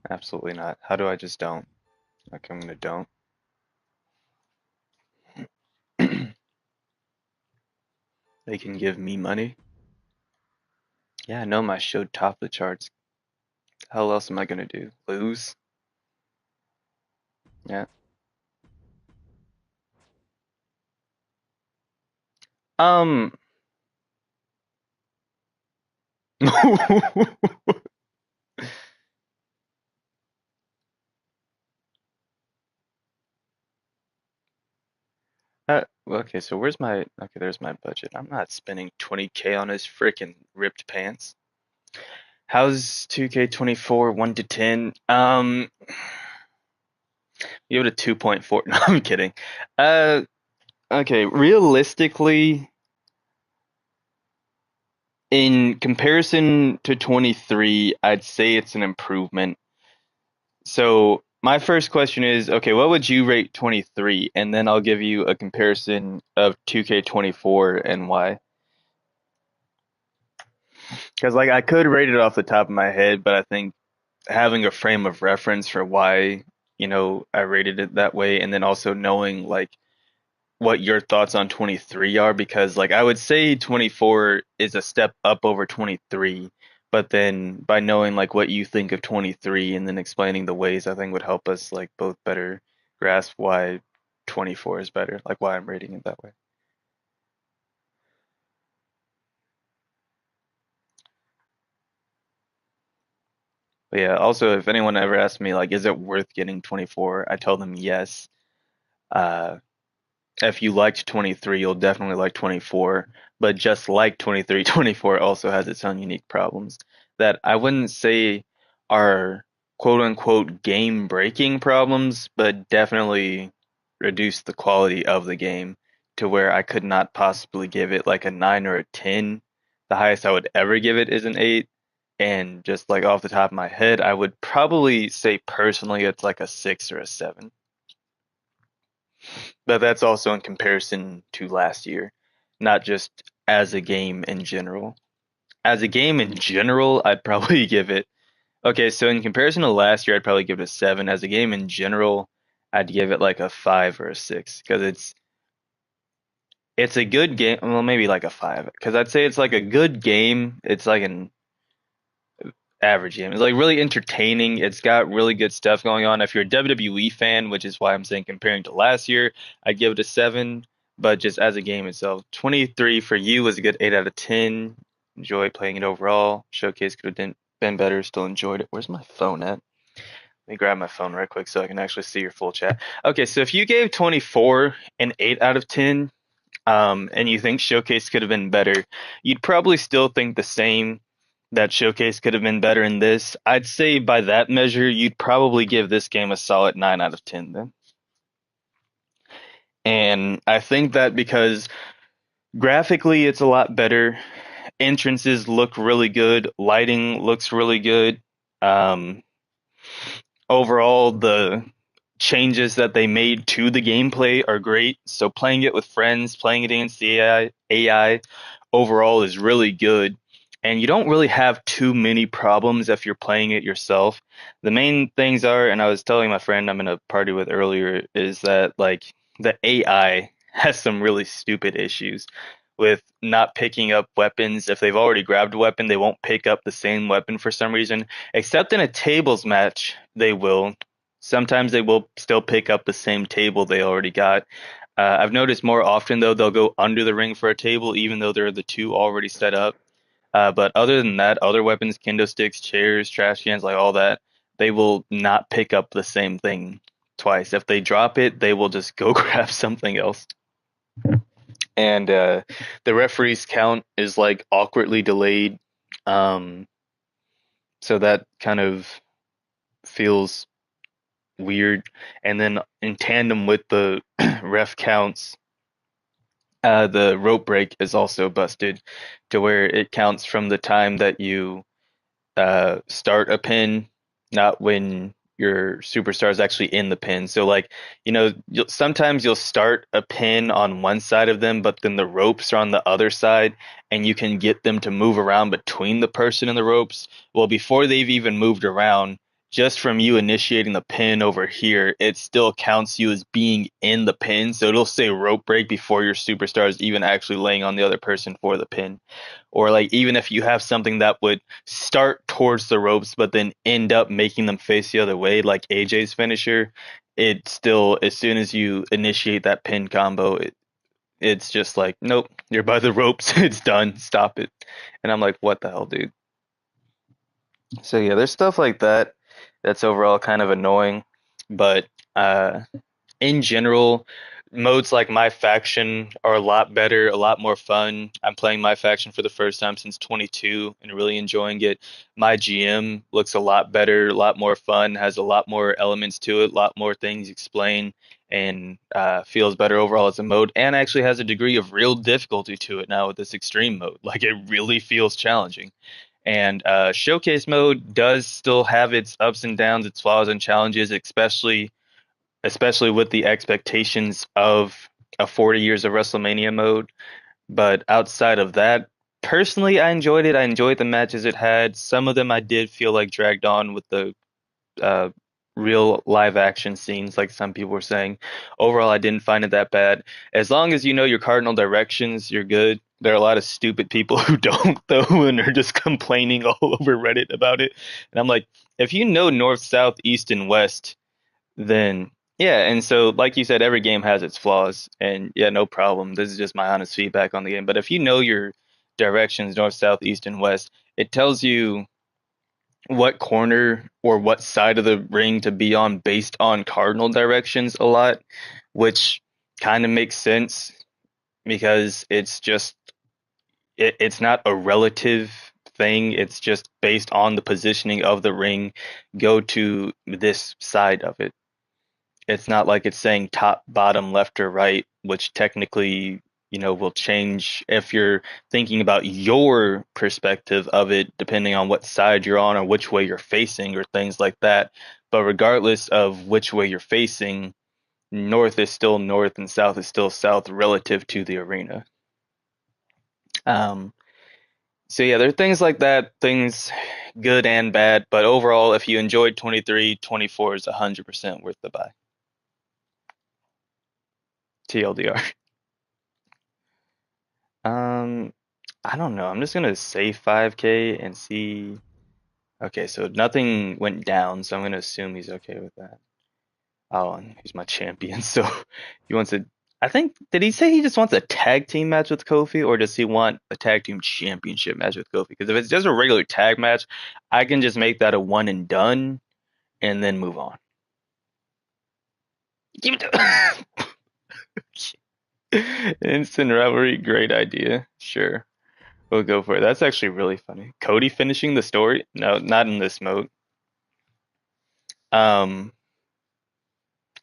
Absolutely not. How do I just don't? Like, I'm gonna don't. They can give me money. Yeah, I know my show top the charts. How else am I gonna do? Lose? Yeah. Um. Okay, so where's my okay, there's my budget. I'm not spending 20K on his freaking ripped pants. How's 2K24 1 to 10? Give it a 2.4. No, I'm kidding. Uh okay, realistically in comparison to 23, I'd say it's an improvement. So my first question is, okay, what would you rate 23? And then I'll give you a comparison of 2K24 and why. Because like I could rate it off the top of my head, but I think having a frame of reference for why, I rated it that way, and then also knowing like what your thoughts on 23 are, because like I would say 24 is a step up over 23, but then by knowing like what you think of 23 and then explaining the ways, I think would help us like both better grasp why 24 is better, like why I'm rating it that way. But yeah, also if anyone ever asks me like is it worth getting 24, I tell them yes. Uh if you liked 23, you'll definitely like 24. But just like 23, 24 also has its own unique problems that I wouldn't say are quote unquote game breaking problems, but definitely reduce the quality of the game to where I could not possibly give it like a 9 or a 10. The highest I would ever give it is an 8. And just like off the top of my head, I would probably say personally it's like a 6 or a 7. But that's also in comparison to last year, not just as a game in general. As a game in general, I'd probably give it. Okay, so in comparison to last year, I'd probably give it a 7. As a game in general, I'd give it like a 5 or a 6 because it's a good game. Well, maybe like a 5 because I'd say it's like a good game. It's like an average game. It's like really entertaining. It's got really good stuff going on. If you're a WWE fan, which is why I'm saying comparing to last year, I'd give it a 7. But just as a game itself, 23 for you was a good 8 out of 10. enjoy playing it overall. Showcase could have been better, still enjoyed it. Where's my phone at? Let me grab my phone right quick so I can actually see your full chat. Okay, so if you gave 24 an 8 out of 10, and you think Showcase could have been better, you'd probably still think the same, that Showcase could have been better in this. I'd say by that measure, you'd probably give this game a solid 9 out of 10 then. And I think that because graphically it's a lot better, entrances look really good, lighting looks really good. Um, Overall, the changes that they made to the gameplay are great. So playing it with friends, playing it against the AI overall is really good. And you don't really have too many problems if you're playing it yourself. The main things are, and I was telling my friend I'm in a party with earlier, is that like the AI has some really stupid issues with not picking up weapons. If they've already grabbed a weapon, they won't pick up the same weapon for some reason. Except in a tables match, they will. Sometimes they will still pick up the same table they already got. I've noticed more often though they'll go under the ring for a table even though there are the two already set up. But other than that, other weapons, kendo sticks, chairs, trash cans, like all that, they will not pick up the same thing twice. If they drop it, they will just go grab something else. And the referee's count is like awkwardly delayed. Um, so that kind of feels weird. And then in tandem with the ref counts, the rope break is also busted to where it counts from the time that you start a pin, not when your superstar is actually in the pin. So like, sometimes you'll start a pin on one side of them, but then the ropes are on the other side, and you can get them to move around between the person and the ropes. Well, before they've even moved around, just from you initiating the pin over here, it still counts you as being in the pin. So it'll say rope break before your superstar is even actually laying on the other person for the pin. Or like even if you have something that would start towards the ropes but then end up making them face the other way, like AJ's finisher, it still, as soon as you initiate that pin combo, it's just like, nope, you're by the ropes. It's done. Stop it. And I'm like, what the hell, dude? So yeah, there's stuff like that that's overall kind of annoying, but uh in general, modes like My Faction are a lot better, a lot more fun. I'm playing My Faction for the first time since 22 and really enjoying it. My GM looks a lot better, a lot more fun, has a lot more elements to it, a lot more things explained, and feels better overall as a mode, and actually has a degree of real difficulty to it now with this extreme mode. Like it really feels challenging. And Showcase mode does still have its ups and downs, its flaws and challenges, especially with the expectations of a 40 years of WrestleMania mode. But outside of that, personally, I enjoyed it. I enjoyed the matches it had. Some of them I did feel like dragged on with the uh, real live action scenes, like some people were saying. Overall, I didn't find it that bad. As long as you know your cardinal directions, you're good. There are a lot of stupid people who don't, though, and are just complaining all over Reddit about it. And I'm like, if you know north, south, east, and west, then yeah. And so like you said, every game has its flaws, and yeah, no problem. This is just my honest feedback on the game. But if you know your directions, north, south, east, and west, it tells you what corner or what side of the ring to be on based on cardinal directions a lot, which kind of makes sense because it's not a relative thing. It's just based on the positioning of the ring. Go to this side of it. It's not like it's saying top, bottom, left, or right, which technically, will change if you're thinking about your perspective of it, depending on what side you're on or which way you're facing or things like that. But regardless of which way you're facing, north is still north and south is still south relative to the arena. Um, so yeah, there are things like that, things good and bad, but overall, if you enjoyed 23, 24 is 100% worth the buy. TLDR. Um, I don't know. I'm just gonna say 5K and see. Okay, so nothing went down, so I'm gonna assume he's okay with that. Oh, and he's my champion, so he wants to. I think, did he say he just wants a tag team match with Kofi, or does he want a tag team championship match with Kofi? Because if it's just a regular tag match, I can just make that a one and done and then move on. Give it to Instant rivalry, great idea. Sure, we'll go for it. That's actually really funny. Cody finishing the story? No, not in this mode. Um,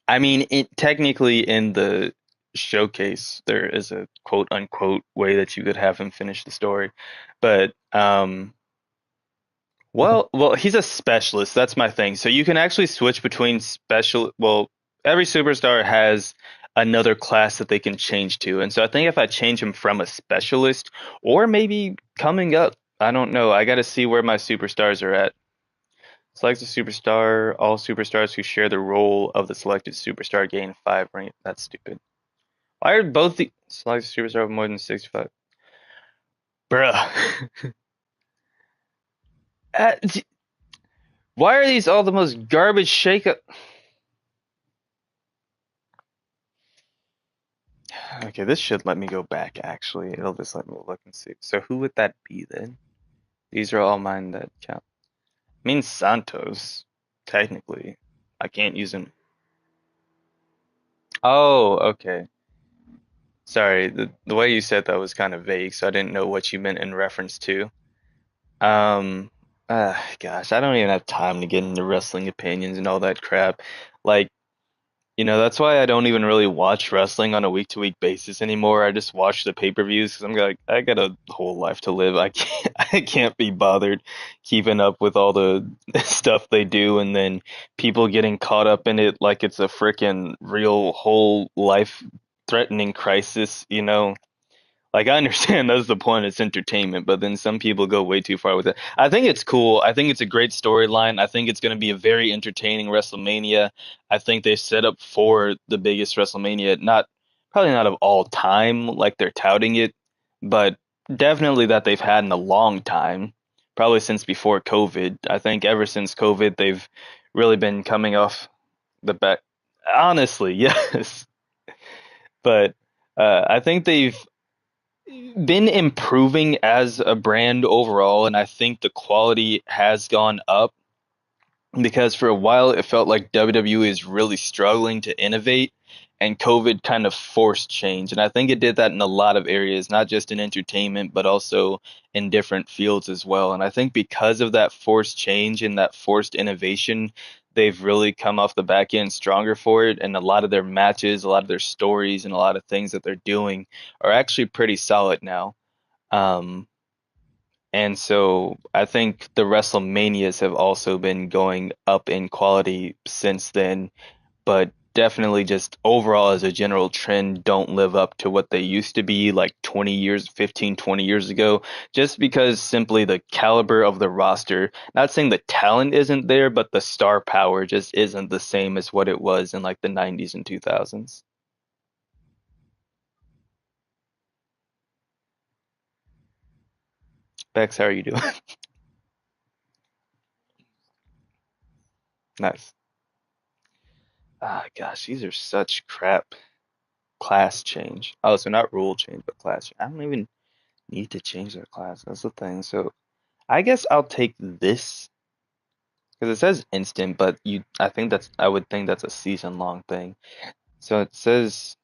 I mean, technically in the showcase, there is a quote unquote way that you could have him finish the story, but well, he's a specialist. That's my thing. So you can actually switch between special. Well, every superstar has another class that they can change to, and so I think if I change him from a specialist, or maybe coming up, I don't know. I got to see where my superstars are at. Select a superstar. All superstars who share the role of the selected superstar gain 5 rank. That's stupid. Why are both the select a superstar with more than 65? Bruh. Uh, Why are these all the most garbage shake-up? Okay, this should let me go back, actually. It'll just let me look and see. So who would that be then? These are all mine that count. I mean Santos, technically. I can't use him. Oh, okay. Sorry, the way you said that was kind of vague, so I didn't know what you meant in reference to. Um, gosh, I don't even have time to get into wrestling opinions and all that crap. Like, that's why I don't even really watch wrestling on a week to week basis anymore. I just watch the pay-per-views because I'm like, I got a whole life to live. I can't, I can't be bothered keeping up with all the stuff they do, and then people getting caught up in it like it's a freaking real whole life threatening crisis. Like I understand that's the point, it's entertainment, but then some people go way too far with it. I think it's cool. I think it's a great storyline. I think it's going to be a very entertaining WrestleMania. I think they set up for the biggest WrestleMania, not probably not of all time like they're touting it, but definitely that they've had in a long time, probably since before COVID. I think ever since COVID they've really been coming off the back. Honestly, yes. But I think they've been improving as a brand overall, and I think the quality has gone up because for a while it felt like WWE is really struggling to innovate, and COVID kind of forced change. And I think it did that in a lot of areas, not just in entertainment, but also in different fields as well. And I think because of that forced change and that forced innovation, they've really come off the back end stronger for it. And a lot of their matches, a lot of their stories, and a lot of things that they're doing are actually pretty solid now. Um, and so I think the WrestleManias have also been going up in quality since then, but definitely just overall as a general trend don't live up to what they used to be like 20 years, 15, 20 years ago, just because simply the caliber of the roster, not saying the talent isn't there, but the star power just isn't the same as what it was in like the 90s and 2000s. Bex, how are you doing? Nice. Ah, gosh, these are such crap. Class change. Oh, so not rule change, but class change. I don't even need to change their class. That's the thing. So I guess I'll take this because it says instant, but I would think that's a season long thing. So it says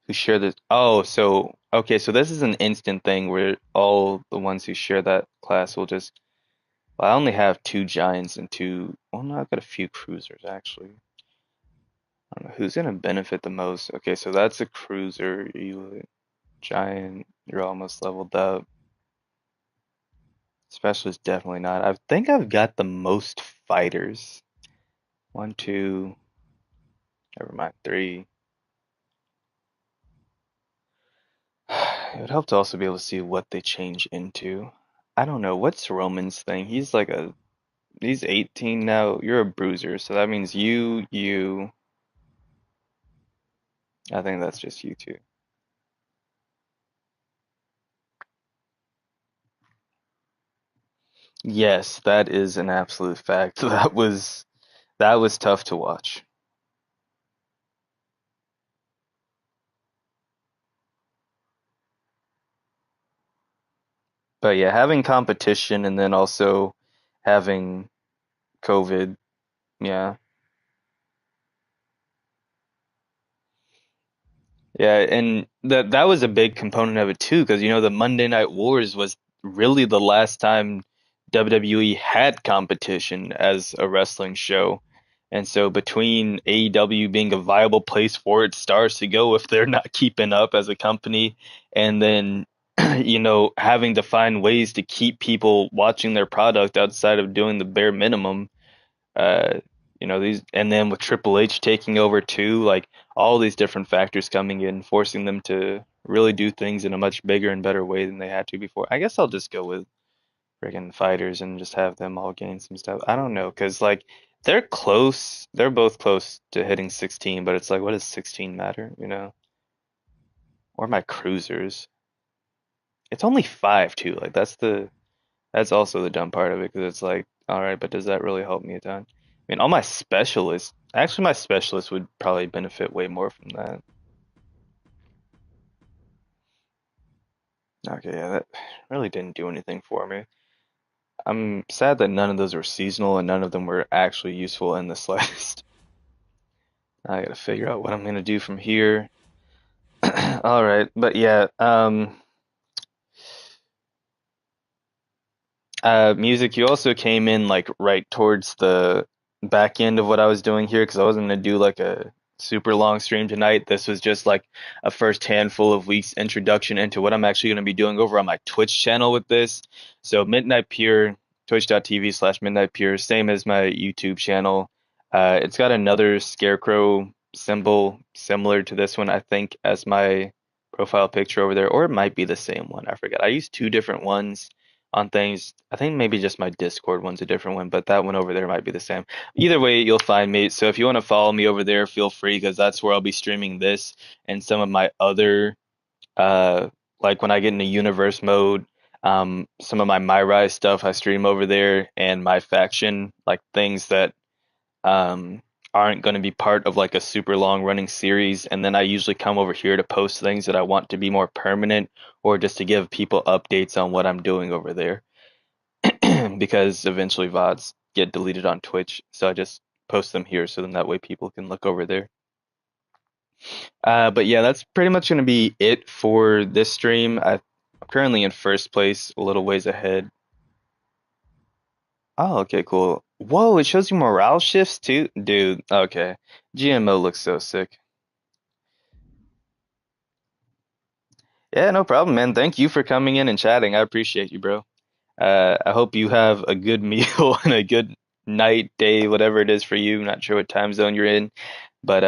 who share this. Oh, so okay, so this is an instant thing where all the ones who share that class will just. Well, I only have two giants and two. Well, no, I've got a few cruisers actually. I don't know who's gonna benefit the most. Okay, so that's a cruiser. You giant, you're almost leveled up. Specialist definitely not. I think I've got the most fighters. One, two, never mind, three. It would help to also be able to see what they change into. I don't know, what's Roman's thing? He's 18 now. You're a bruiser, so that means you. I think that's just you two. Yes, that is an absolute fact. That was tough to watch. But yeah, having competition and then also having COVID, yeah. Yeah, and that was a big component of it too, because the Monday Night Wars was really the last time WWE had competition as a wrestling show. And so between AEW being a viable place for its stars to go if they're not keeping up as a company, and then having to find ways to keep people watching their product outside of doing the bare minimum, uh, these, and then with Triple H taking over too, like all these different factors coming in, forcing them to really do things in a much bigger and better way than they had to before. I guess I'll just go with friggin' fighters and just have them all gain some stuff. I don't know, because like they're close, they're both close to hitting 16, but it's like, what does 16 matter? Or my cruisers. It's only five too. Like that's also the dumb part of it because it's like, all right, but does that really help me a ton? I mean, all my specialists, actually, my specialists would probably benefit way more from that. Okay, yeah, that really didn't do anything for me. I'm sad that none of those were seasonal and none of them were actually useful in the slightest. I gotta figure out what I'm gonna do from here. All right, but yeah, music, you also came in like right towards the back end of what I was doing here because I wasn't gonna do like a super long stream tonight. This was just like a first handful of weeks introduction into what I'm actually gonna be doing over on my Twitch channel with this. So Midnight Pure, twitch.tv/Midnight Pure, same as my YouTube channel. It's got another scarecrow symbol similar to this one, I think, as my profile picture over there, or it might be the same one. I forget. I used two different ones on things. I think maybe just my Discord one's a different one, but that one over there might be the same. Either way, you'll find me. So if you want to follow me over there, feel free because that's where I'll be streaming this and some of my other uh like when I get into universe mode, some of my Rise stuff I stream over there and my faction, like things that um aren't going to be part of like a super long running series, and then I usually come over here to post things that I want to be more permanent or just to give people updates on what I'm doing over there. Because eventually VODs get deleted on Twitch, so I just post them here so then that way people can look over there. But yeah, that's pretty much going to be it for this stream. I'm currently in first place, a little ways ahead. Oh, okay, cool. Whoa, it shows you morale shifts too? Dude, okay. GMO looks so sick. Yeah, no problem, man. Thank you for coming in and chatting. I appreciate you, bro. I hope you have a good meal and a good night, day, whatever it is for you. Not sure what time zone you're in, but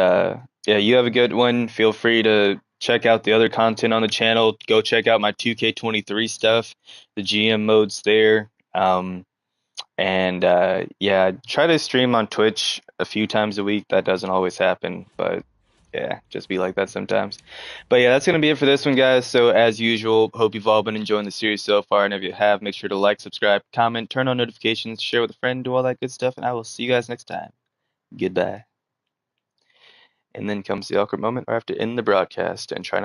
yeah, you have a good one. Feel free to check out the other content on the channel. Go check out my 2K23 stuff, the GM modes there. And yeah, try to stream on Twitch a few times a week. That doesn't always happen, but yeah, just be like that sometimes. But yeah, that's gonna be it for this one, guys. So as usual, hope you've all been enjoying the series so far. And if you have, make sure to like, subscribe, comment, turn on notifications, share with a friend, do all that good stuff. And I will see you guys next time. Goodbye. And then comes the awkward moment where I have to end the broadcast and try not